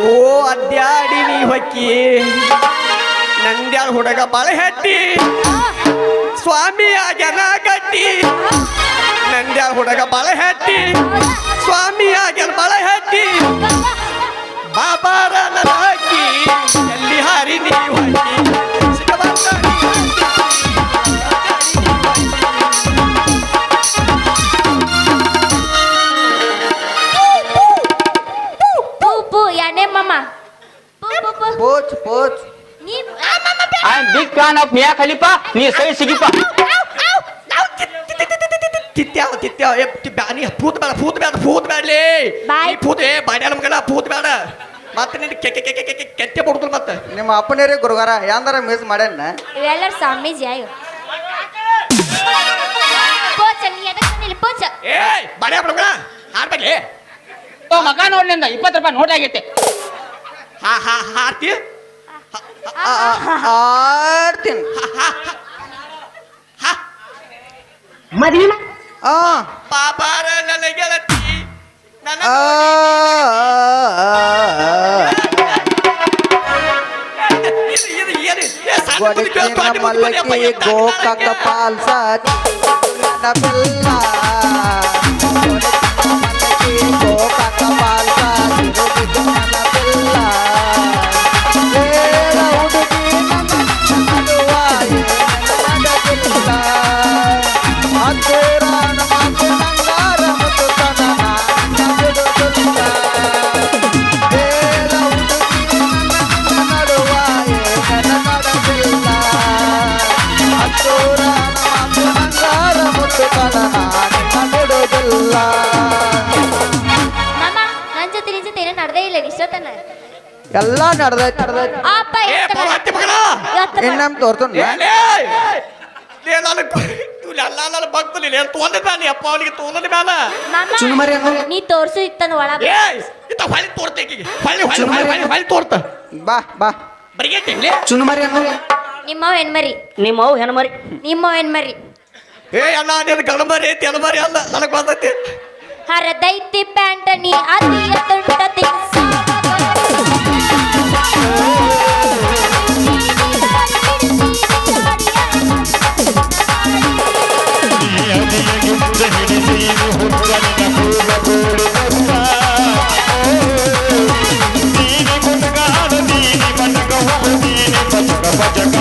ಓ ಅಡ್ಡಾಡಿ ನೀ ಹೊಕ್ಕಿ ನಂದ್ಯಾಳ ಹುಡುಗ ಬಾಳೆ ಹಟ್ಟಿ ಸ್ವಾಮಿ ಆಗ್ಯಾನ ಗಟ್ಟಿ ನಂದ್ಯಾಳ ಹುಡುಗ ಬಾಳೆ ಹಟ್ಟಿ ಸ್ವಾಮಿ ಆಗ್ಯಾನ ಬಾಳೆ ಹಟ್ಟಿ ಬಾಬಾರ ನನ್ನ ಹಕ್ಕಿ ಎಲ್ಲಿ ಹಾರಿ ನೀ ಹೊಕ್ಕಿ ಸಿಗಬಾರ್ದ ಪೂ ಪೂ ಯಾನೆ ಮಾಮ ಪೂ ಪೂ ಪೂ ಪೋಚ್ ಪೋಚ್ ನೀ I am big fan of Mia Khalifa ನೀ ಸೈ ಸಿಗಿಪ್ಪ ತಿತ್ಯಾವ ತಿತ್ಯಾವ ನೀ ಫೂತ್ ಬೇಡಲೇ ಬಾಯ್. ನೀ ಫೂತ್ ಬಾಡ್ಯಾನ ಮಗನ ಫೂತ್ ಬೇಡ ಮತ್ತೆ ನಿನ್ ಕೆತ್ತೆ ಕೊಡ್ತಲ್ ಮತ್ತೆ ನಿಮ್ಮ ಅಪ್ಪನೇರಿ ಗುರುಗಾರ ಯಾಂದಾರ ಮಿಸ್ ಮಾಡ್ಯಾನ ಇವೆಲ್ಲರ ಸ್ವಾಮೀಜಿ ಆಯ್ ಪೋಚ ನೀ ಎದಕ್ಕೆ ಬಂದಿಲ್ಲ ಪೋಚ ಏಯ್ ಬಾಡ್ಯಾ ಮಗನ ಹಾಡ್ಬೇಡಿ ಮಗ ನೋಡ್ಲಿಂದ 20 ರೂಪಾಯಿ ನೋಟ್ ಆಗೈತೆ ಹಾಡ್ತಿ ಆಡ್ತೀನಿ ಆ ಬಾಬಾರ ನನ್ನ ಗೆಳತಿ ನನ್ನ ಆ, ಇದು ಏನು ಗೊಡಕಿನ ಮಲ್ಲಕ್ಕಿ ಗೋಕಾಕ ಪಾಲ್ಸ ನನ್ನ ಬೆಲ್ಲ ಗೊಡಕಿನ ಮಲ್ಲಕ್ಕಿ ಗೋಕಾಕ ಪಾಲ್ಸ ತಿರುಗಿದು ನನ್ನ ಬೆಲ್ಲ ಏಳ ಹುಡುಗಿ ನನ್ನ ನಡುವ ಏನಲ್ಲ ಹತ್ತಿರ ಮಾತು ನಂಗಾರ ಮುತ್ತು ತನ ಬಿಡುತ್ತಿಲ್ಲ ಏಳ ಹುಡುಗಿ ನನ್ನ ನಡುವ ಏನಲ್ಲ ನಡೆದಿಲ್ಲ ಹತ್ತಿರ ಮಾತು ನಂಗಾರ ಮುತ್ತು ತನ ಬಿಡುವುದಿಲ್ಲ. ಮಾಮ ನನ್ ಜೊತೆ ನಿನ್ ಜೊತೆ ಏನೋ ನಡೆದೇ ಇಲ್ಲ ಇಷ್ಟೊತ್ತನ ಎಲ್ಲ ನಡೆದೈತಿ ಅಪ್ಪ ಏ ಹತ್ತಿ ಮಗನ ಇನ್ನೊಮ್ಮೆ ತೋರ್ತು ನಾನು ಎಲ್ಲ ಭಕ್ತಲಿ ತೊಂದ ಬ್ಯಾನಿ ಅಪ್ಪ ಅವನಿಗೆ ತೊಂದ ಬ್ಯಾಲ ಮಾಮ ನೀ ತೋರ್ಸು ಇತ್ತಂದ ಒಳಗ ಏ ಇತ್ತ ಹೊಳಿ ತೋರ್ತ ಈಕಿಗೆ ಹೊಳಿ ತೋರ್ತ ಬಾ ಬಾ ಬರಿಗೇಟಿ ನಿಮ್ಮವ್ ಹೆಣ್ಮರಿ ನಿಮ್ಮವ್ ಹೆಣ್ಮರಿ ನಿಮ್ಮವ್ ಹೆಣ್ಮರಿ ಏ ಅಣ್ಣ ನೀನು ಗಣಮರಿ ಐತಿ ಹೆಣ್ಮರಿ ಅಲ್ಲ ನನಗೆ ಬಂದೈತಿ ಹರದೈತಿ ಪ್ಯಾಂಟ ನೀ ಅತಿಯ ತುಂಟ ತಿನ್ಸ ಅದಿಯಗಿದ್ದ ಹಿಡಿಸಿ ಹುಡುಗನ ಪೂರ್ವ ಕೋಡಿ ಬರುವ ದೀನಿ ಮುಟಗಾದ ದೀನಿ ಮಟಕ ಹೋಗು ದೀನಿ ಪಚಕ ಪಚಕ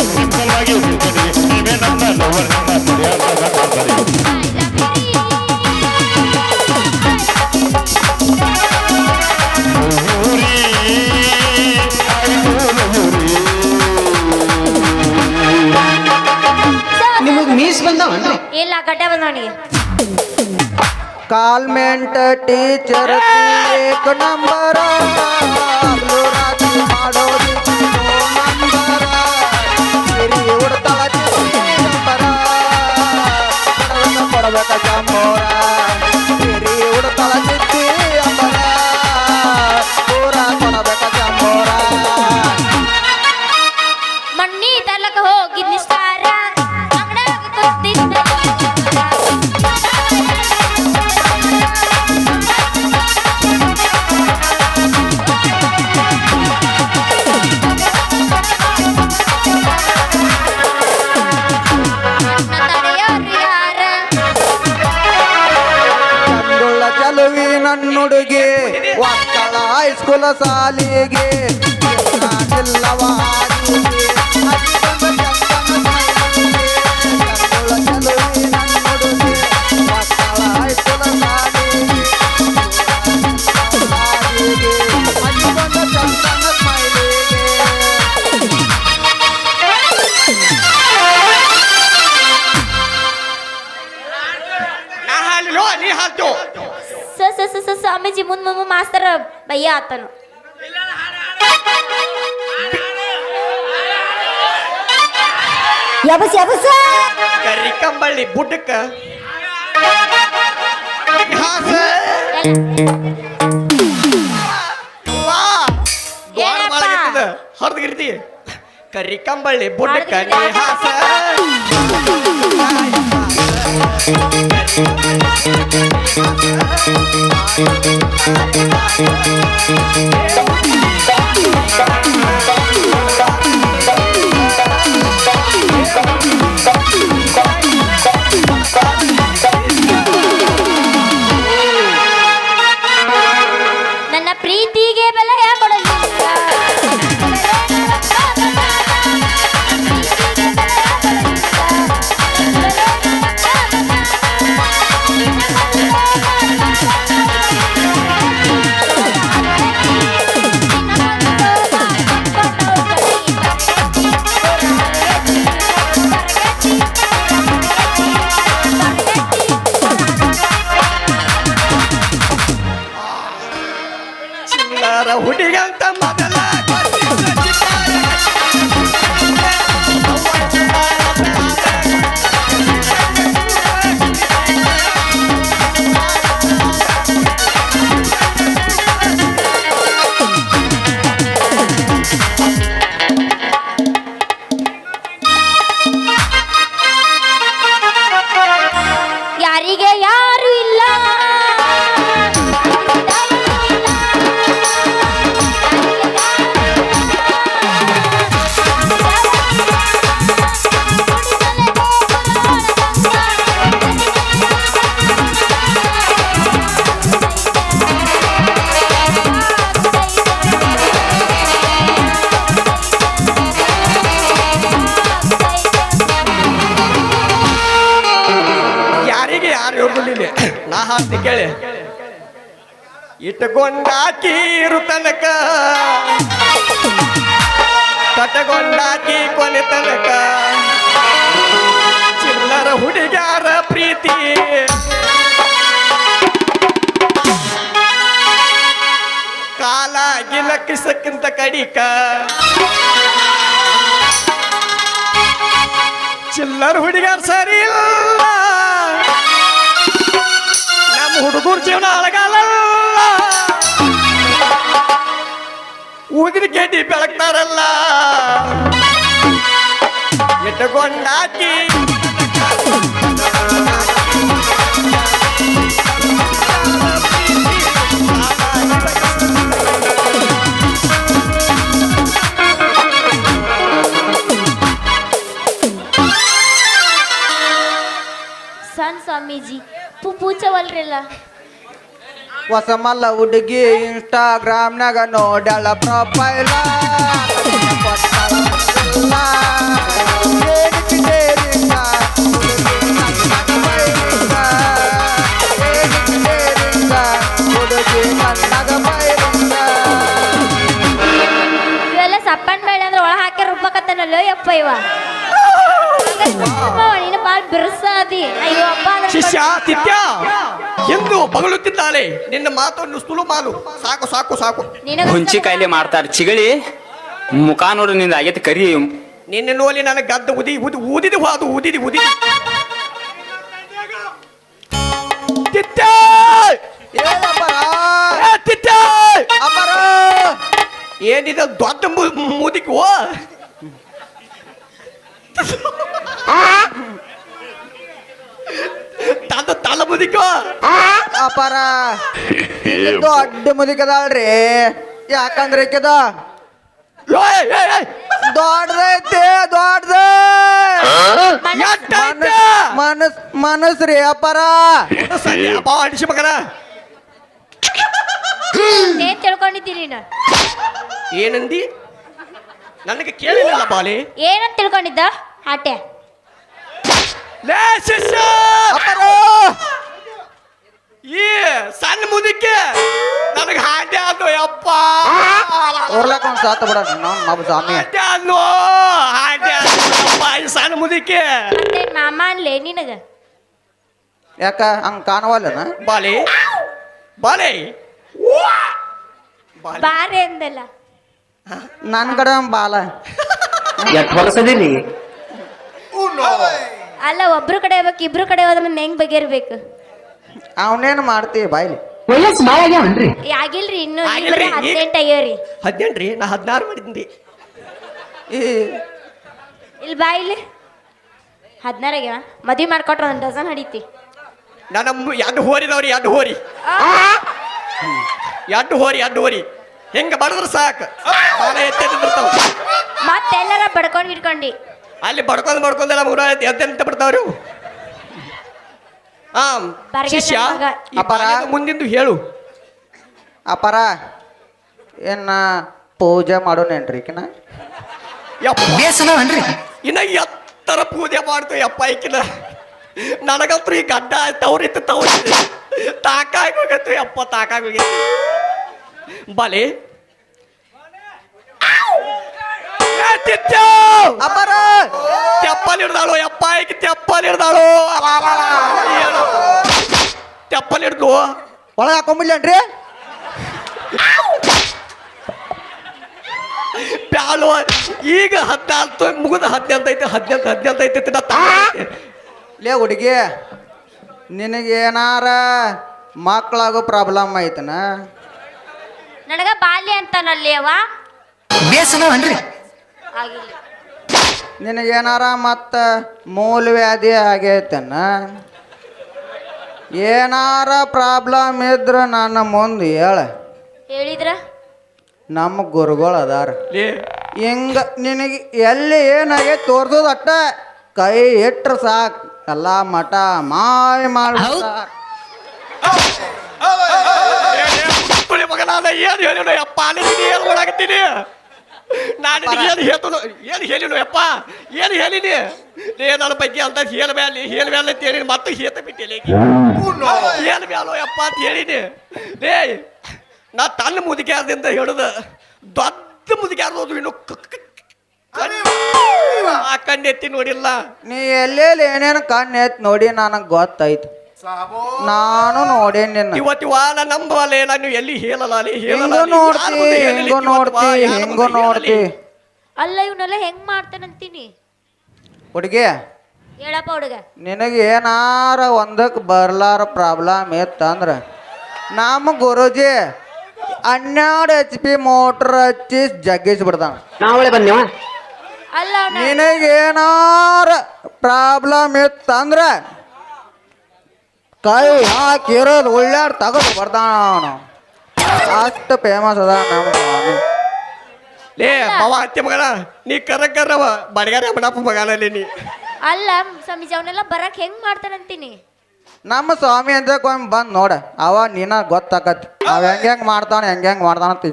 ಸಿಂಪಲ್ವಾಗಿ ಬಿಡ್ತೀನಿ ನೀವೇ ನನ್ನ ಲವರ್ ನನ್ನ ಮರ್ಯಾದ ನಿಮಗ್ ಮೀಸ್ ಬಂದವನ್ರಿ ಇಲ್ಲ ಗಡ್ಡ ಬಂದವನಿಗೆ ಕಾಲ್ಮೆಂಟ್ ಟೀಚರ್ ಏಕ ನಂಬರ ಮಾಡೋದು ನಂಬರ ಸಿರಿ ಉಡ್ತಾಳ ನಂಬರ ಕೊಡಬೇಕ ಚಂಬೋರ ಸಿರಿ ಉಡ್ತಾಳ ಚಿತ್ತಿ ಅಂಬರ ಪೂರ ಕೊಡಬೇಕ ಚಂಬೋರ ಮಣ್ಣಿ ತಲಕ ಹೋಗಿದ್ ನಿಸ್ತಾರ ಅಂಗಡಾಗ ಕೂತಿದ್ದ ಚಂದುಳ್ಳ ಚಲುವಿ ನನ್ನುಡುಗೆ ಒಕ್ಕಳ ಹೈಸ್ಕೂಲ ಸಾಲಿಗೆ ನಾ ಹಾಲಿಲೋ ನೀ ಹಾಲ್ತೋ ಸ್ವಾಮೀಜಿ ಮುಂದ್ ಮಾಸ್ತರ ಭಯ್ಯ ಆತನು ಯಬಸ್ ಯಬಸ್ ಕರಿ ಕಂಬಳ್ಳಿ ಬುಡ್ಡಕ್ಕ ಹಾಸ ವಾ ಗೋಡ ಮಾಡಕತ್ತದ ಹೊರದ್ಗಿರ್ತಿ ಕರಿ ಕಂಬಳ್ಳಿ ಬುಡ್ಡಕ್ಕ ನೀ ಹಾಸ ನನ್ನ ಪ್ರೀತಿಗೆ ಬೆಲೆಯ ಕೊಡಲಿಲ್ಲ ಚಿಲ್ಲರ ಹುಡುಗಂತ ಮೊದಲ ಯಾರಿಗೆ ಯಾರು ಇಲ್ಲ ಯಾರಿಗೆ ಯಾರು ಇರ್ಲಿಲ್ಲ ನಾ ಹಾಕ್ತಿ ಕೇಳಿ ಇಟ್ಟುಕೊಂಡಾಕೀರು ತನಕ ಕಟ್ಟಗೊಂಡಾಕಿ ಕೊನೆ ತನಕ ಚಿಲ್ಲರ ಹುಡುಗ್ಯಾರ ಪ್ರೀತಿ ಕಾಲಾಗಿನ ನಕ್ಕಿಸಕ್ಕಿಂತ ಕಡಿಕ ಚಿಲ್ಲರ್ ಹುಡುಗಾರ್ ಸರಿ ಇಲ್ಲ ನಮ್ಮ ಹುಡುಗರ ಜೀವನ ಅಳಗಾಲ ಊದಿನ ಗೆಡ್ಡಿ ಬೆಳಗ್ತಾರಲ್ಲ ಇಟ್ಟುಕೊಂಡಾಕಿ ಸಣ್ಣ ಸ್ವಾಮೀಜಿ ಪೂಚವಲ್ರಿಲ್ಲ ಹೊಸಮಲ್ಲ ಹುಡುಗಿ ಇನ್ಸ್ಟಾಗ್ರಾಮ್ನಾಗ ನೋಡ್ಯಾಳ ಪ್ರೊಫೈಲ ಹುಡುಗಿ ಕಣ್ಣಾಗ ಬೈರಿಂದ ಇವೆಲ್ಲ ಸಪ್ಪನ್ ಬೇಳೆ ಅಂದ್ರೆ ಒಳ ಹಾಕಿ ರುಬ್ಬಕತ್ತನಲ್ಲ ಯಪ್ಪ ಇವ ನೀನು ಬಾಳ ಬಿರ್ಸಾದಿ ಅಯ್ಯೋ ಅಪ್ಪ ಶಿಷ್ಯ ತಿತ್ಯ ಎಂದು ಬಗಲುತ್ತಿದ್ದಾಳೆ ನಿನ್ನ ಮಾತನ್ನು ಸುಲು ಮಾಲು ಸಾಕು ಸಾಕು ಸಾಕು ಹುಂಚಿ ಕಾಯಿಲೆ ಮಾಡ್ತಾರ ಚಿಗಳಿ ಮುಖ ನೋಡು ನಿಂದ ಆಗೈತೆ ಕರಿ ನಿನ್ನ ನೋಲಿ ನನಗೆ ಗದ್ದ ಊದಿದಿ ಹೋದು ಊದಿದಿ ತಿತ್ಯ ತಿತ್ಯ ಏನಿದೆ ದೊಡ್ಡ ಮುದಿಕೋ ತಲೆ ಮುದಿಕೋ ಅಪಾರ ದೊಡ್ಡ ಮುದಿಕದಾಳ್ರಿ ಯಾಕಂದ್ರೆ ಈಕೆದ ದೊಡ್ಡದೈತಿ ದೊಡ್ಡದ ಮನಸ್ರಿ ಅಪಾರ ಅಡಿಸಿ ಮಗನ ಏನ್ ತಿಳ್ಕೊಂಡಿದ್ದೀರಿ ನಾ ಏನಂದಿ ನನಗೆ ಕೇಳಿಲ್ಲ ಬಾಲಿ ಏನಂತ ತಿಳ್ಕೊಂಡಿದ್ದ ಆಟೆ ಲೇ ಶಿಷ್ಯ ಈ ಸಣ್ಣ ಮುದಿಕೆ ನನಗೆ ಹಾಡ್ಯ ಅದು ಯಪ್ಪ ಉರ್ಲಕ್ ಒಂದ್ ಸಾತ ಬಿಡ ನಾವು ಸ್ವಾಮಿ ಹಾಡ್ಯ ಅದು ಹಾಡ್ಯ ಯಪ್ಪ ಈ ಸಣ್ಣ ಮುದಿಕೆ ಮತ್ತೇನ್ ಮಾಮ ಅನ್ಲೇ ನಿನಗ ಯಾಕ ಹಂಗ ಕಾಣವಲ್ಲನ ಬಾಲಿ ಬಾಲಿ ಬಾರೆ ಅಂದಲ್ಲ ನನ್ ಕಡೆ ಬಾಲ ಎಟ್ ಹೊಲಸದಿರಿ ಅಲ್ಲ ಒಬ್ರು ಕಡೆ ಹೋಗ್ಬೇಕು ಇಬ್ರು ಕಡೆ ಹೋದ ಮುಂದೆ ಹೆಂಗ್ ಬಗೆರ್ಬೇಕು ಅವನೇನು ಮಾಡ್ತೀವಿ ಬಾಯ್ಲಿ ವಯಸ್ಸು ಬಾಯ್ ಆಗ್ಯಾವನ್ರಿ ಆಗಿಲ್ರಿ ಇನ್ನು ಆಗಿಲ್ರಿ, 18 ಆಗ್ಯಾವ್ರಿ 18 ರೀ ನಾ 16 ಮಾಡಿದ್ನಿ ಇಲ್ಲಿ ಬಾ ಇಲ್ಲಿ 16 ಆಗ್ಯಾವ ಮದ್ವಿ ಮಾಡ್ಕೊಟ್ರ ಒಂದ್ ಡಜನ್ ಹಡಿತಿ ನನ್ನ ಎರಡು ಹೋರಿದವ್ರಿ ಎರಡು ಹೋರಿ ಎರಡು ಹೋರಿ ಹೆಂಗ ಬಡದ್ರ ಸಾಕು ಬಾಲ ಎತ್ತಿರ್ತಾವ ಮತ್ತೆಲ್ಲರ ಬಡ್ಕೊಂಡ್ ಗಿಡ್ಕೊಂಡಿ ಅಲ್ಲಿ ಬಡ್ಕೊಂಡೆಲ್ಲ ಮೂರ ಎದ್ದೆಂತ ಬಿಡ್ತಾವ್ರಿ ಬರ್ಗೆಟ್ಟ ಶಿಷ್ಯ ಮಗ. ಈ ಬಾಲ್ಯದ ಮುಂದಿಂದು ಹೇಳು ಅಪಾರ ಏನ ಪೂಜೆ ಮಾಡೋನೇನ್ರಿ ಈಕಿನ ಯಪ್ಪ ಇನ್ನ ಎತ್ತರ ಪೂಜೆ ಮಾಡ್ತು ಯಪ್ಪ ಈಕಿನ ನನಗಂತೂ ಈ ಗಡ್ಡ ತವ್ರಿತ್ತು ತಾಕಾಗಿ ಹೋಗತ್ತು ಯಪ್ಪ ತಾಕಾಗಿ ಹೋಗೈತಿ ಬಾಲೆ ಅಪಾರ ತೆಪ್ಪಲ್ ಹಿಡ್ದಾಳು ಯಪ್ಪ ಈಕಿ ತೆಪ್ಪಲ್ ಹಿಡ್ದಾಳು ತೆಪ್ಪಲ್ ಹಿಡ್ದು ಒಳಗೆ ಹಾಕೊಂಬಿಡ್ಲೇನ್ರಿ ಬ್ಯಾಳು ಈಗ 14 ಮುಗಿದ 18 ಐತಿ ಲೇ ಹುಡುಗಿ ನಿನಗೇನಾರ ಮಕ್ಕಳಾಗೋ ಪ್ರಾಬ್ಲಮ್ ಐತನ ನನಗ ಬಾಲ್ಯ ಅಂತಾನಲ್ಲಿ ಅವ ಆಗಿಲ್ಲ ನಿನಗೇನಾರ ಮತ್ತ ಮೂಲವ್ಯಾಧಿ ಆಗೈತನ ಏನಾರ ಪ್ರಾಬ್ಲಮ್ ಇದ್ರ ನನ್ನ ಮುಂದೆ ಹೇಳ ಹೇಳಿದ್ರ ನಮ್ಮ ಗುರುಗಳು ಅದಾರ ಹಿಂಗ ನಿನಗೆ ಎಲ್ಲಿ ಏನಾಗೈತೆ ತೋರ್ಸೋದು ಅಟ್ಟ ಕೈ ಇಟ್ರ ಸಾಕು ಎಲ್ಲ ಮಠ ಮಾಯ ಮಾಡ್ಬಿಡ್ತಾರ ಮಗನಾದ ಏನು ಹೇಳಿನು ಯಪ್ಪ ನಿನಗೆ ಏನು ಮಾಡಾಕತ್ತೀನಿ ನಾನು ಏನು ಹೇಳ್ತದ ಏನು ಹೇಳಿನು ಯಪ್ಪ ಏನು ಹೇಳಿನಿ ಲೇ ನನ್ನ ಬಗ್ಗೆ ಅಂತ ಹೇಳಬೇಡ ಅಂತ ಹೇಳಿ ಮತ್ತೆ ಹೇತ ಬಿಟ್ಟಿಲ್ಲ ಹೇಳಬೇಡ ಯಪ್ಪ ಅಂತ ಹೇಳಿನಿ ಲೇ ನಾ ತನ್ನ ಮುದುಕ್ಯಾರದಿಂದ ಹೇಳುದ ದೊಡ್ಡ ಮುದುಕ್ಯಾರದು ಇನ್ನು ಆ ಕಣ್ಣೆತ್ತಿ ನೋಡಿಲ್ಲ ನೀ ಎಲ್ಲೆಲ್ಲಿ ಏನೇನು ಕಣ್ಣು ಎತ್ ನೋಡಿ ನನಗೆ ಗೊತ್ತೈತಿ ನಾನು ನೋಡೇನ್ ನಿನ್ನ ಇವತ್ತಿವಾಲ ನಂಬಲೆ ನಾನು ಎಲ್ಲಿ ಹೇಳಲಾಲಿ ಹೆಂಗೋ ನೋಡ್ತಿ ಹೆಂಗೋ ನೋಡ್ತಿ ಹೆಂಗೋ ನೋಡ್ತಿ ಅಲ್ಲ ಇವನ್ನೆಲ್ಲ ಹೆಂಗ್ ಮಾಡ್ತಾನಂತೀನಿ ಹುಡುಗಿ ಹೇಳಪ್ಪ ಹುಡುಗ ನಿನಗೆ ಏನಾರ ಒಂದಕ್ಕೆ ಬರ್ಲಾರ ಪ್ರಾಬ್ಲಮ್ ಇತ್ತಂದ್ರ ನಮ್ಮ ಗುರುಜಿ 12 HP ಮೋಟ್ರ್ ಹಚ್ಚಿ ಜಗ್ಗಿಸಿ ಬಿಡ್ತಾನ. ಅಲ್ಲ ಅವ್ನ ನಿನಗೇನಾರ ಪ್ರಾಬ್ಲಮ್ ಇತ್ತಂದ್ರ ಕೈ ಹಾಕಿರೋದು ಉಳ್ಳಾಡ್ ತಗದು ಬರ್ತಾನ ಅವನು. ಅಷ್ಟು ಫೇಮಸ್ ಅದ ನಮ್ಮ ಸ್ವಾಮಿ. ಲೇ ಬಾವ ಅತ್ತೆ ಮಗನ ನೀ ಕರವ ಬಡಗಾರ ಅಮ್ಮನಪ್ಪ ಮಗನಲ್ಲಿ ನೀ ಅಲ್ಲ ಸಮೀಜ ಅವನ್ನೆಲ್ಲ ಬರಕ್ ಹೆಂಗ್ ಮಾಡ್ತಾನಂತೀನಿ ನಮ್ಮ ಸ್ವಾಮಿ ಅಂತ ಬಂದ್ ನೋಡ ಅವ ನೀನ ಗೊತ್ತಾಕತಿ ಅವ ಹೆಂಗ್ ಮಾಡ್ತಾನ ಹೆಂಗ್ ಮಾಡ್ತಾನ ಅಂತ.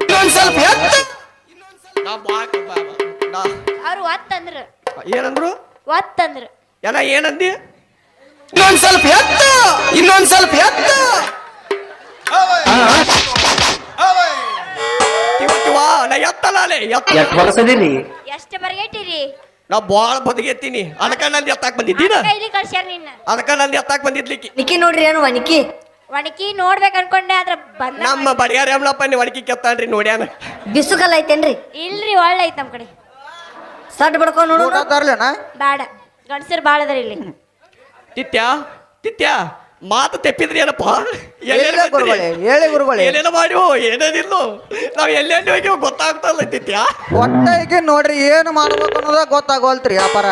ಅವ್ರು ಒತ್ತಂದ್ರ ಏನಂದ್ರು ಒತ್ತಂದ್ರ ಎಲ್ಲ ಏನಂದಿ ಇನ್ನೊಂದ್ ಸ್ವಲ್ಪ ಎತ್ತು ಇವತ್ತಿವಾ ನಾ ಎತ್ತಲಾಲೆ ಎಷ್ಟ ಬರ್ಗೆಟ್ಟಿರಿ ನಾ ಬಾಳ ಬದುಗೆತ್ತೀನಿ ಅದಕ್ಕ ನಂದು ಎತ್ತಾಕ್ ಬಂದಿದ್ದೀನ ಕೈಲಿ ಕಳ್ಸ್ಯಾರ ನಿನ್ನ ಅದಕ್ಕ ನಂದು ಎತ್ತಾಕ್ ಬಂದಿದ್ಲಿಕ್ಕೆ ನಿಕ್ಕಿ ನೋಡ್ರಿ ಏನು ವಣಿಕಿ ಒಣಕಿ ನೋಡ್ಬೇಕು ಅನ್ಕೊಂಡೆ ಆದ್ರ ಬಂದ ನಮ್ಮ ಬಡಿಗಾರ ಅಮ್ಮನಪ್ಪ ನೀ ಒಣಕಿ ಕೆತ್ತಾನ್ರಿ ನೋಡ್ಯಾನ ಬಿಸುಕಲ್ ಐತೇನ್ರಿ ಇಲ್ರಿ ಒಳ್ಳೆ ಐತ್ ನಮ್ ಕಡೆ ಸಡ್ ಬಡ್ಕೊಂಡ್ ನೋಡು ಊಟ ತರ್ಲೇನ ಬೇಡ ಗಂಡಸರು ಬಾಳ ಅದಾರ ಇಲ್ಲಿ ತಿತ್ಯ ಮಾತು ತೆಪ್ಪಿದ್ರಿ ಏನಪ್ಪ ಹೇಳಿ ಗುರುಗಳೇ ಹೇಳಿ ಗುರುಗಳೇ ಏನೇನೋ ಮಾಡ್ಯೋ ಏನೇನಿಲ್ಲೋ ನಾವ್ ಎಲ್ಲೆಲ್ಲಿ ಹೋಗಿ ಗೊತ್ತಾಗ್ತಲ್ಲ ತಿತ್ಯ ಒಟ್ಟೈಗೆ ನೋಡ್ರಿ ಏನು ಮಾಡ್ಬೇಕು ಅನ್ನೋದ ಗೊತ್ತಾಗೋಲ್ತ್ರಿ ವ್ಯಾಪಾರ.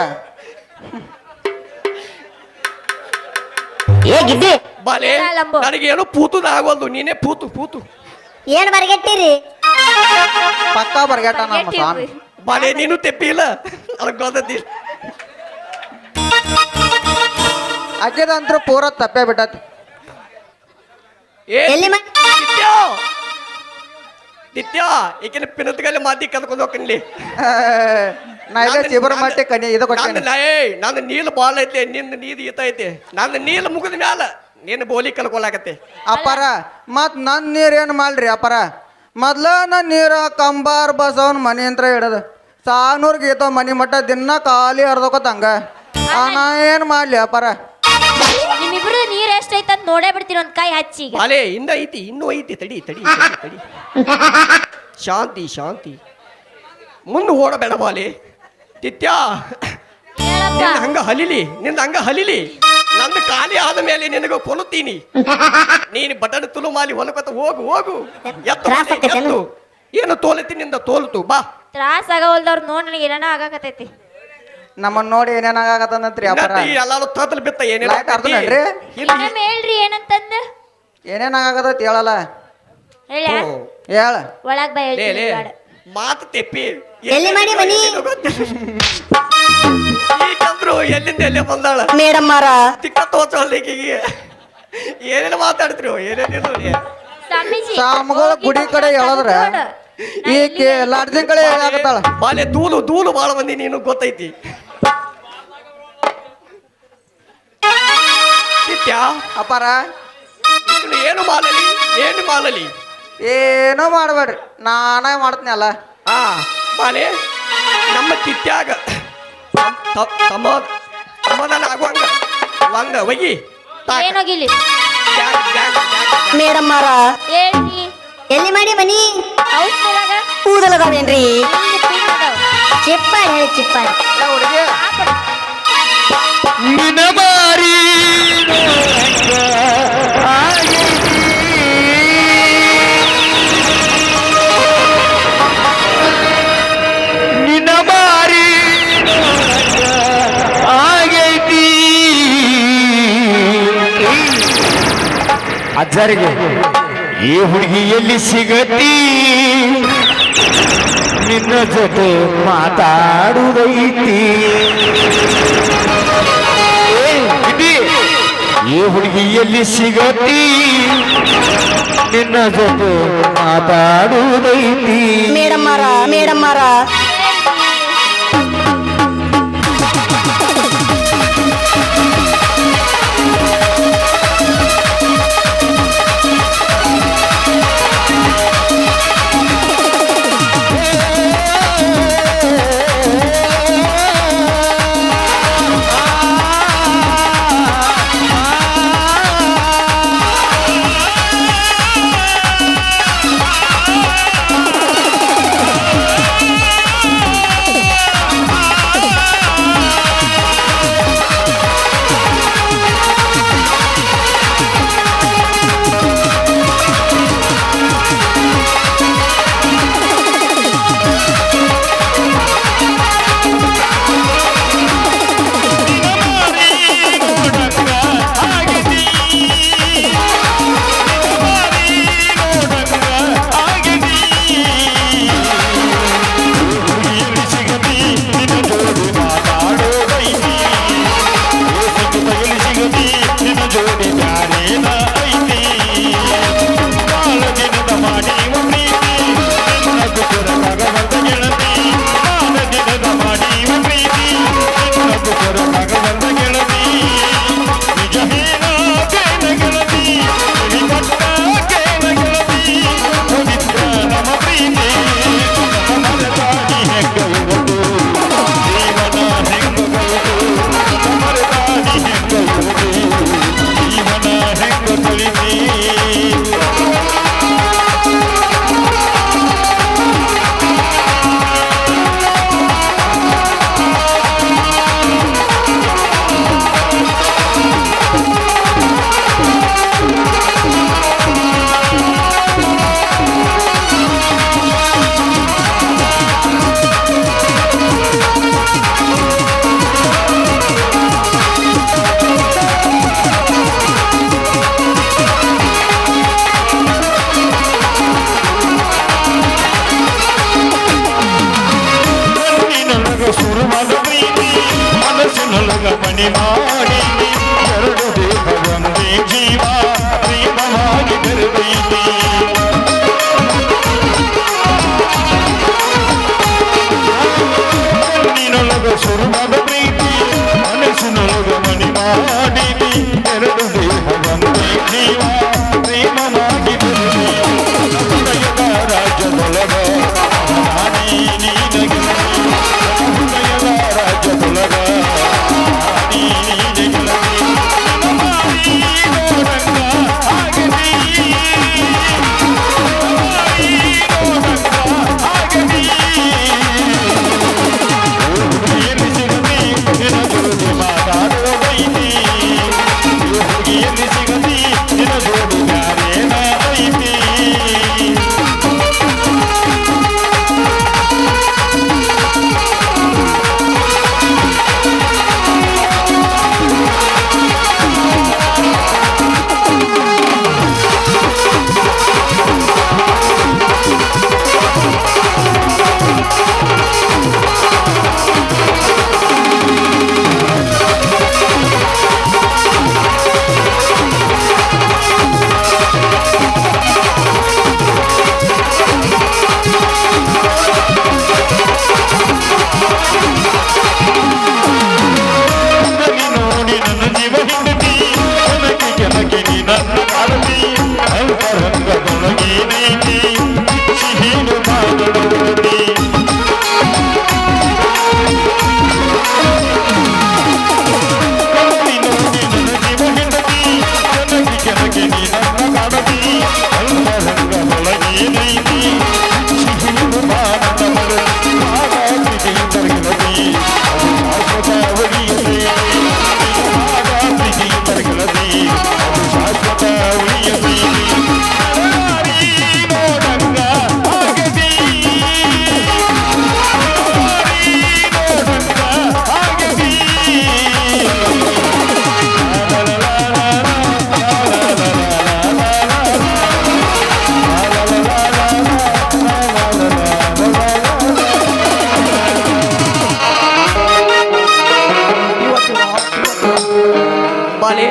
ಬಾಲೆ ಲಂಬು. ನನಗೇನು ಪೂತುದ ಆಗೋದು ನೀನೇ ಪೂತು ಏನ್ ಬರ್ಗೆಟ್ಟಿರಿ ಪಕ್ಕ ಬರ್ಗೆಟ ನಮ್ಮ ಸ್ವಾಮಿ. ಬಾಲೆ ನೀನು ತೆಪ್ಪಿಲ್ಲ ಅದಕ್ಕೆ ಗೊತ್ತಿಲ್ಲ ಅಜ್ಜದಂತ್ರು ಪೂರ ತಪ್ಪೇ ಬಿಟ್ಟತಿ. ಎಲ್ಲಿ ನಿತ್ಯ ಈಗಿನ ಪಿನತ್ಗಲ್ಲಿ ಮಾತಿ ಕಲ್ಕೊಂಡು ಹೋಗ್ಕನ್ಲಿ ನಾ ಇಲ್ಲ ಚಿಬರ ಮಟ್ಟಿ ಕನಿ ಇದು ಕೊಟ್ಟೇನೆ. ನಂದು ನೀಲ್ ಬಾಳ ಐತೆ ನಿಂದ ನೀರು ಈತ ಐತೆ ನಂದು ನೀಲ್ ಮುಗಿದ ಮ್ಯಾಲ ನೀನು ಬೋಲಿ ಕಲ್ಕೊಳಕತ್ತೆ. ಅಪ್ಪಾರ ಮತ್ ನನ್ ನೀರ್ ಏನ್ ಮಾಡ್ರಿ ಅಪ್ಪಾರ ಮೊದ್ಲ ನನ್ ನೀರ ಕಂಬಾರ್ ಬಸವನ್ ಮನಿ ಅಂತ ಹಿಡದ 100 ಗೀತ ಮನಿ ಮಟ್ಟ ದಿನ ಖಾಲಿ ಹರ್ದೋಕತ್ತಂಗ ನಾ ಏನ್ ಮಾಡ್ಲಿ ಅಪ್ಪಾರ. ನಿಮ್ಮಿಬ್ರು ನೀರ್ ಎಷ್ಟೈತ ಅಂತ ನೋಡೇ ಬಿಡ್ತೀನಿ ಒಂದ್ ಕೈ ಹಚ್ಚಿ ಈಗ. ಬಾಲೆ ಇನ್ನೂ ಐತಿ ತಡಿ ಶಾಂತಿ ಮುಂದೆ ಓಡಬೇಡ ಬಾಲೆ ತಿತ್ಯ ಹೇಳಪ್ಪ ನಿಂದ ಹಂಗ ಹಲಿಲಿ ನಂದು ಖಾಲಿ ಆದ ಮೇಲೆ ನಿನಗೆ ಕೊಲುತ್ತೀನಿ ನೀನು ಬಟನ್ ತುಲು ಮಾಲಿ ಹೊಲಕೊತ ಹೋಗು ಎತ್ತು ಏನು ತೋಲತಿ ನಿಂದ ತೋಲ್ತು ಬಾ ತ್ರಾಸ ಆಗವಲ್ದವ್ರು ನೋಡ್ ನನಗೆ ಏನೇನೋ ಆಗಾಕತೈತಿ. ನಮ್ಮನ್ನ ನೋಡಿ ಏನೇನಾಗತ್ತಂತ್ರಿ ಅಪ್ಪಾರ. ಎಲ್ಲಾರು ತದಲ್ ಬಿತ್ತ ಏನೇನ Light ಅರ್ಧನಲ್ರಿ? ಇನ್ನೊಮ್ಮೆ ಹೇಳ್ರಿ ಏನಂತಂದ ಏನೇನಾಗತ್ತ ಹೇಳಲ್ಲ ಹೇಳ ಹೇಳ. ಒಳಗ್ ಬಾ ಹೇಳ್ತೀನಿ ಬೇಡ. ಮಾತು ತೆಪ್ಪಿ ಎಲ್ಲಿ ಮಾಡಿ ಮನಿ? ಈಗಂದ್ರು ಎಲ್ಲಿಂದ ಎಲ್ಲೇ ಬಂದಾಳ ಮೇಡಮ್ ಮಾರ ತಿಕ್ಕ ತೋಚಲಿಕ್ಕೆ ಏನೇನು ಮಾತಾಡ್ತಿರು ಏನೇನಿಲ್ಲ ಸ್ವಾಮೀಜಿ ಸ್ವಾಮಿಗಳು ಗುಡಿ ಕಡೆ ಹೇಳದ್ರ ಈಕೆ ಲಾಡ್ಜಿನ್ ಕಡೆ ಹೇಳಾಕತ್ತಾಳ. ಬಾಲೆ ಧೂಲು ಬಾಳ ಮಂದಿ ನೀನು ಗೊತ್ತೈತಿ ನಿತ್ಯ ಅಪ್ಪಾರ ಇದನ್ನ ಏನು ಮಾಡಲಿ ಏನೋ ಮಾಡ್ಬೇಡ್ರಿ ನಾನೇ ಮಾಡ್ತೀನಿ ಅಲ್ಲ. ಹಾ ಬಾಲೆ ನಮ್ಮ ತಿತ್ಯಾಗ ಸಮಾಧಾನ ಆಗುವಂಗ ಒಂದ ಒಯ್ಯಿ ಏನೋಗಿಲ್ಲಿ ಮೇಡಮ್ ಮಾರ ಹೇಳ್ರಿ ಎಲ್ಲಿ ಮಾಡಿ ಮನಿ ಔಷಧದಾಗ ಕೂದಲದಾವೇನ್ರಿ ಇಲ್ಲಿ ಪಿನ್ ಅದಾವ. ಚಿಪ್ಪಾಡಿ ಹೇಳಿ ಚಿಪ್ಪಾಡಿ ಹುಡುಗಿ ನಿನ್ನ ಮಾರಿ ನಿನ್ನ ಮಾರಿ ಆಗೈತಿ ಅಜ್ಜರಿಗೆ ಈ ಹುಡುಗಿ ಎಲ್ಲಿ ಸಿಗತಿ ನಿನ್ನ ಜೊತೆ ಮಾತಾಡುವುದೈತಿ ಈ ಹುಡುಗಿ ಎಲ್ಲಿ ಸಿಗತಿ ನಿನ್ನ ಜೊತೆ ಮಾತಾಡುವುದೈತಿ ಮೇಡಮ್ ಮಾರ ಮನಸ್ಸಿನೊಳಗ ಮಣಿ ಮಾಡಿದಿ ಎರಡು ದೇಹ ಒಂದೇ ಜೀವ ಪ್ರೇಮವಾಗಿ ಬೆರೆದೈತಿ ಕಣ್ಣಿನೊಳಗ ಸುರುಮದ ಪ್ರೀತಿ ಮನಸ್ಸಿನೊಳಗ ಮಣಿ ಮಾಡಿದಿ ಎರಡು ದೇಹ ಒಂದೇ ಜೀವ ಪ್ರೇಮವಾಗಿ ಬೆರೆದೈತಿ ಹೃದಯದ ರಾಜ್ಯದೊಳಗ ನಾನೇ ನೀನಗೆ ಹೃದಯದ ರಾಜ್ಯದೊಳಗ ನಾನೇ ನೀನಗೆ ಮಾಡಿ ನೋಡಂಗ ಆಗದಿ ಮಾಡಿ ನೋಡಂಗ ಆಗದಿ ಹುಡುಗಿಯಲ್ಲಿ ಸಿಗದಿ ನಿನ ಜೋಡಿ ಮಾತಾಡೋದೈತಿ ಹುಡುಗಿಯಲ್ಲಿ ಸಿಗದಿ ನಿನ ಜೋಡಿ ಯಾರೇನ ಐತಿ ನೋಡಿ ನನ್ನ ಜೀವ ಹಿಂಡತಿ ನನಗೆ ಕೆಳಗೆ ನೀ ನನ್ನ ಕಾಳತಿ ಅಂತರಂಗದೊಳಗೆ ನೈತಿ ಸಿಹಿನು ಮಾತನಾಡಿ ನೋಡಿ ನನ್ನ ಜೀವ ಹಿಂಡತಿ ನನಗೆ ಕೆಳಗೆ ನೀ ನನ್ನ ಕಾಳತಿ ಅಂತರಂಗದೊಳಗೆ ನೈತಿ ಸಿಹಿನು ಮಾತನಾಡಿ ಆಗಾತಿ ತರಗಿಲತಿ ಅದು ಶಾಶ್ವತ ಉಳಿಯಲಿ ಆಗಾತಿ ತರಗಿಲತಿ ಅದು ಶಾಶ್ವತ ಉಳಿಯಲಿ ನೋಡಂಗ ಆಗದಿ ನೋಡಂಗ ಆಗದಿ ಬಾಲೆ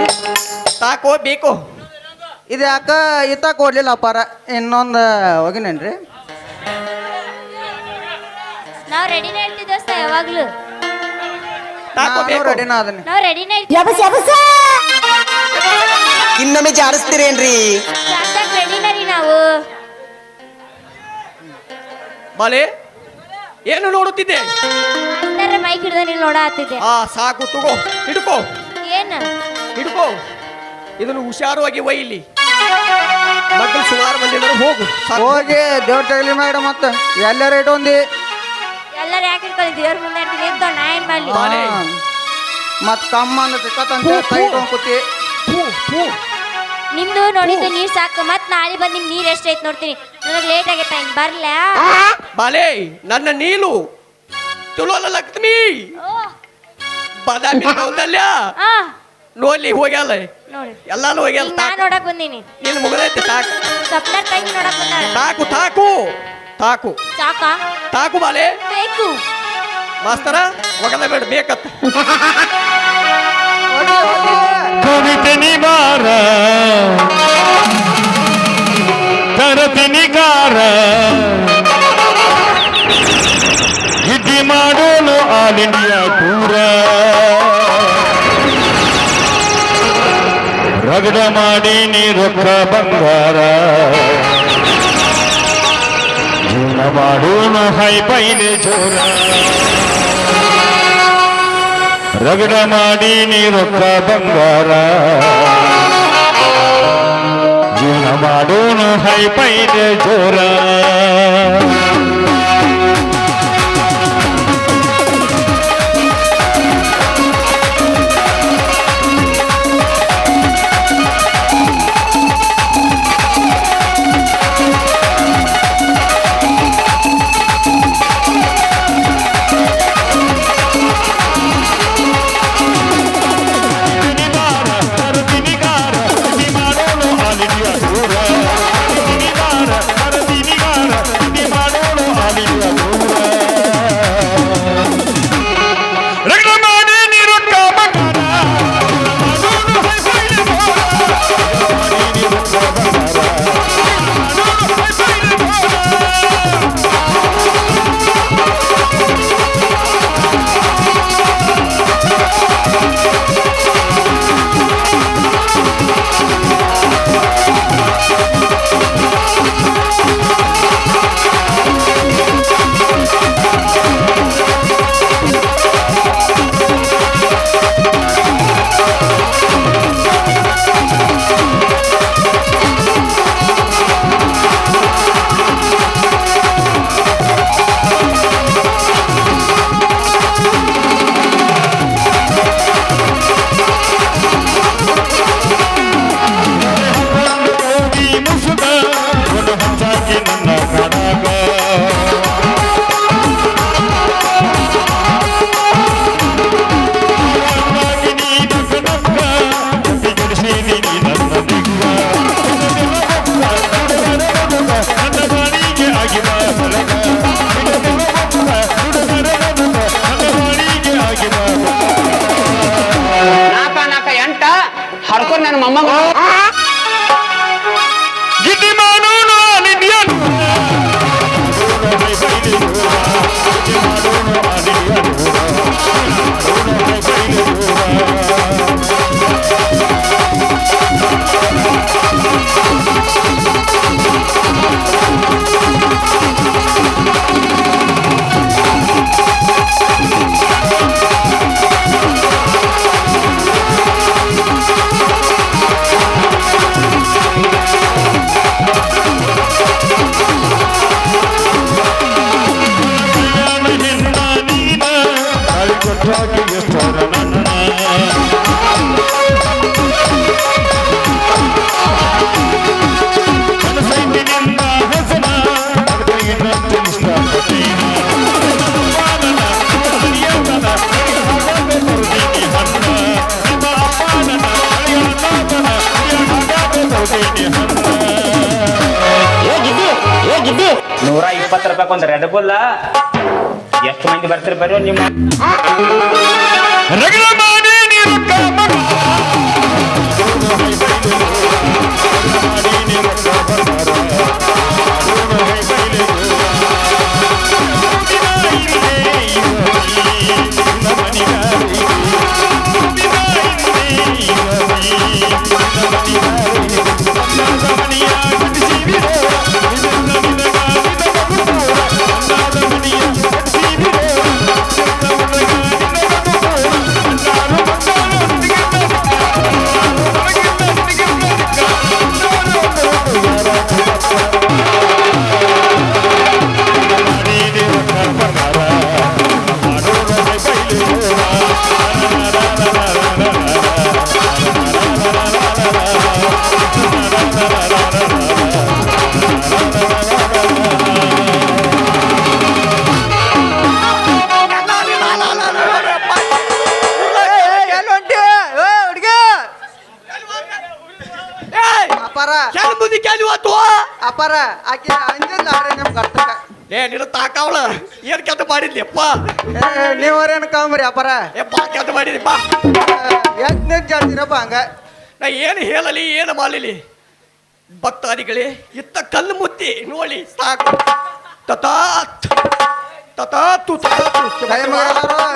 ತಾಕೋ ಬೇಕು ಇದು ಯಾಕ ಈತ ಕೊಡ್ಲಿಲ್ಲ ಅಪ್ಪಾರ ಇನ್ನೊಂದು ಹೋಗಿನೇನ್ರಿ ನಾವ್ ರೆಡಿನೇ ಇರ್ತೀವಿ ದೋಸ್ತ ಯಾವಾಗ್ಲೂ ತಾಕೋ ನಾನು ಬೇಕು ರೆಡಿನ ಅದನ್ನ ನಾವ್ ರೆಡಿನೇ ಇರ್ತೀವಿ ಯಬಸ್ ಯಬಸ ಇನ್ನೊಮ್ಮೆ ಜಾಡಿಸ್ತೀರೇನ್ರಿ ಸಾಕ್ ರೆಡಿನ ರೀ ನಾವು ಬಾಲೆ ಏನು ನೋಡುತ್ತಿದ್ದೆ ಮಾಸ್ತರ ಮೈಕ್ ಹಿಡ್ದ ನೀನ್ ನೋಡ ಹತ್ತಿದ್ದೆ ಸಾಕು ತಗೋ ಹಿಡ್ಕೋ ಏನ್ ಹಿಡ್ಕೋ ಇದನ್ನು ಹುಷಾರವಾಗಿ ಒಯ್ಲಿ ಮಕ್ಕಳು ಸುಮಾರು ಮಂದಿ ಇದ್ದಾರೆ, ಹೋಗು ಸಾಕು. ಹೋಗಿ ದೇವ್ರ ತಗಲಿ ಮೇಡಮ್ ಮತ್ತೆ ಎಲ್ಲರ ಇಟ್ಟೊಂದಿ ಎಲ್ಲರೂ ಯಾಕೆ ಇಟ್ಕೊಳ್ಳಿ ದೇವ್ರ ಮುಂದೆ ಇರ್ತೀನಿ ಇದ್ದೋ ನಾ ಏನ್ ಮಾಡ್ಲಿ ಬಾಲೆ. ಮತ್ ಕಮ್ಮ ಅಂದ ತಿಕ್ಕತ್ತಂತ ಕೈ ಇಟ್ಕೊಂಡ್ ಕೂತಿ ಫೂ, ಫೂ. ನಿಮ್ದು ನೋಡಿದ್ದು ನೀರ್ ಸಾಕು ಮತ್ ನಾಳೆ ಬಂದ್ ನಿಮ್ ನೀರ್ ಎಷ್ಟೈತ್ ನೋಡ್ತೀನಿ ನನಗೆ ಲೇಟ್ ಆಗೈತ ಹಿಂಗ್ ಬರ್ಲಾ ಬಾಲೆ ನನ್ನ ನೀಲು ತುಳೋಲ ಲಕ್ಷ್ಮಿ ಬಾದಾಮಿ ಹೌದಲ್ಲ ಆ ನೋಡ್ಲಿ ಹೋಗ್ಯಾಲ ನೋಡಿ ಎಲ್ಲಾನು ಹೋಗ್ಯಾಲ ಈಗ ನಾ ನೋಡಕ್ ಬಂದೀನಿ ನೀನು ಮುಗದೈತಿ ತಾಕು ಸಪ್ನ ತಂಗಿ ನೋಡಕ್ ಬಂದಾಳ ತಾಕು ತಾಕು ತಾಕು ಸಾಕಾ ತಾಕು ಬಾಲೆ ಬೇಕು ಮಾಸ್ತರ ಹೋಗಲ್ಲ ಬೇಡ ಬೇಕತ್ತ ಕವಿತೆ ನಿವಾರ ತರತಿನಿಗಾರ ಇದ್ದಿ ಮಾಡೋನು ಆಲ್ ಇಂಡಿಯಾ ಟೂರ ರಗಡ ಮಾಡಿ ನೀ ರೊಕ್ಕ ಬಂಗಾರ ಜೀವನ ಮಾಡೋನು ಹೈ ಪೈಲೆ ಜೋರ ರಗಡ ಮಾಡಿ ನೀ ರೊಕ್ಕ ಬಂಗಾರ ಜೀವನ ಮಾಡೋನು ಹೈ ಪೈಲೆ ಜೋರ ಮಾಡೋನು ಮೊಮ್ಮಗ ಗಿಡ್ಡಿ ಮಾಡೋಣ ನಿಧಿಯನ್ನು ₹120 ಒಂದು ರೆಡ್ ಬುಲ್ಲ ಎಷ್ಟು ಮಂದಿ ಬರ್ತೀರಿ ಬರ್ರಿ ನಿಮ್ಮ ರಗಡ ಮಾಡಿ ನೀರು ಕಾಮ ಅಪಾರ ಕೆಲ ಮುದುಕಿ ಅಲ್ಲಿ ಹೋತು ಅಪಾರ ಆಕಿ ಅಂಜಿಲ್ಲ ಆಡ್ರಿ ನಿಮ್ ಕರ್ತಕ ನಿನ್ನ ತಾಕಾವಳ ಏನ್ ಕೆಟ್ಟ ಮಾಡಿದ್ಲಿಪ್ಪ ನೀವ್ರೇನು ಕಮ್ರಿ ಅಪಾರ ಬಾ ಕೆಟ್ಟ ಮಾಡಿದಿ ಬಾ ಎಷ್ಟ್ ನಿಜ ಜಾಡ್ತೀರಪ್ಪ ಹಂಗ ನಾ ಏನು ಹೇಳಲಿ ಏನು ಮಾಡಲಿ ಭಕ್ತಾದಿಗಳೇ ಇತ್ತ ಕಲ್ಲು ಮುತ್ತಿ ನೋಡಿ ಸಾಕು ತಥಾತ್ ತಥಾತು ತಥಾತು ಕೈ ಮುಗಿದಾರು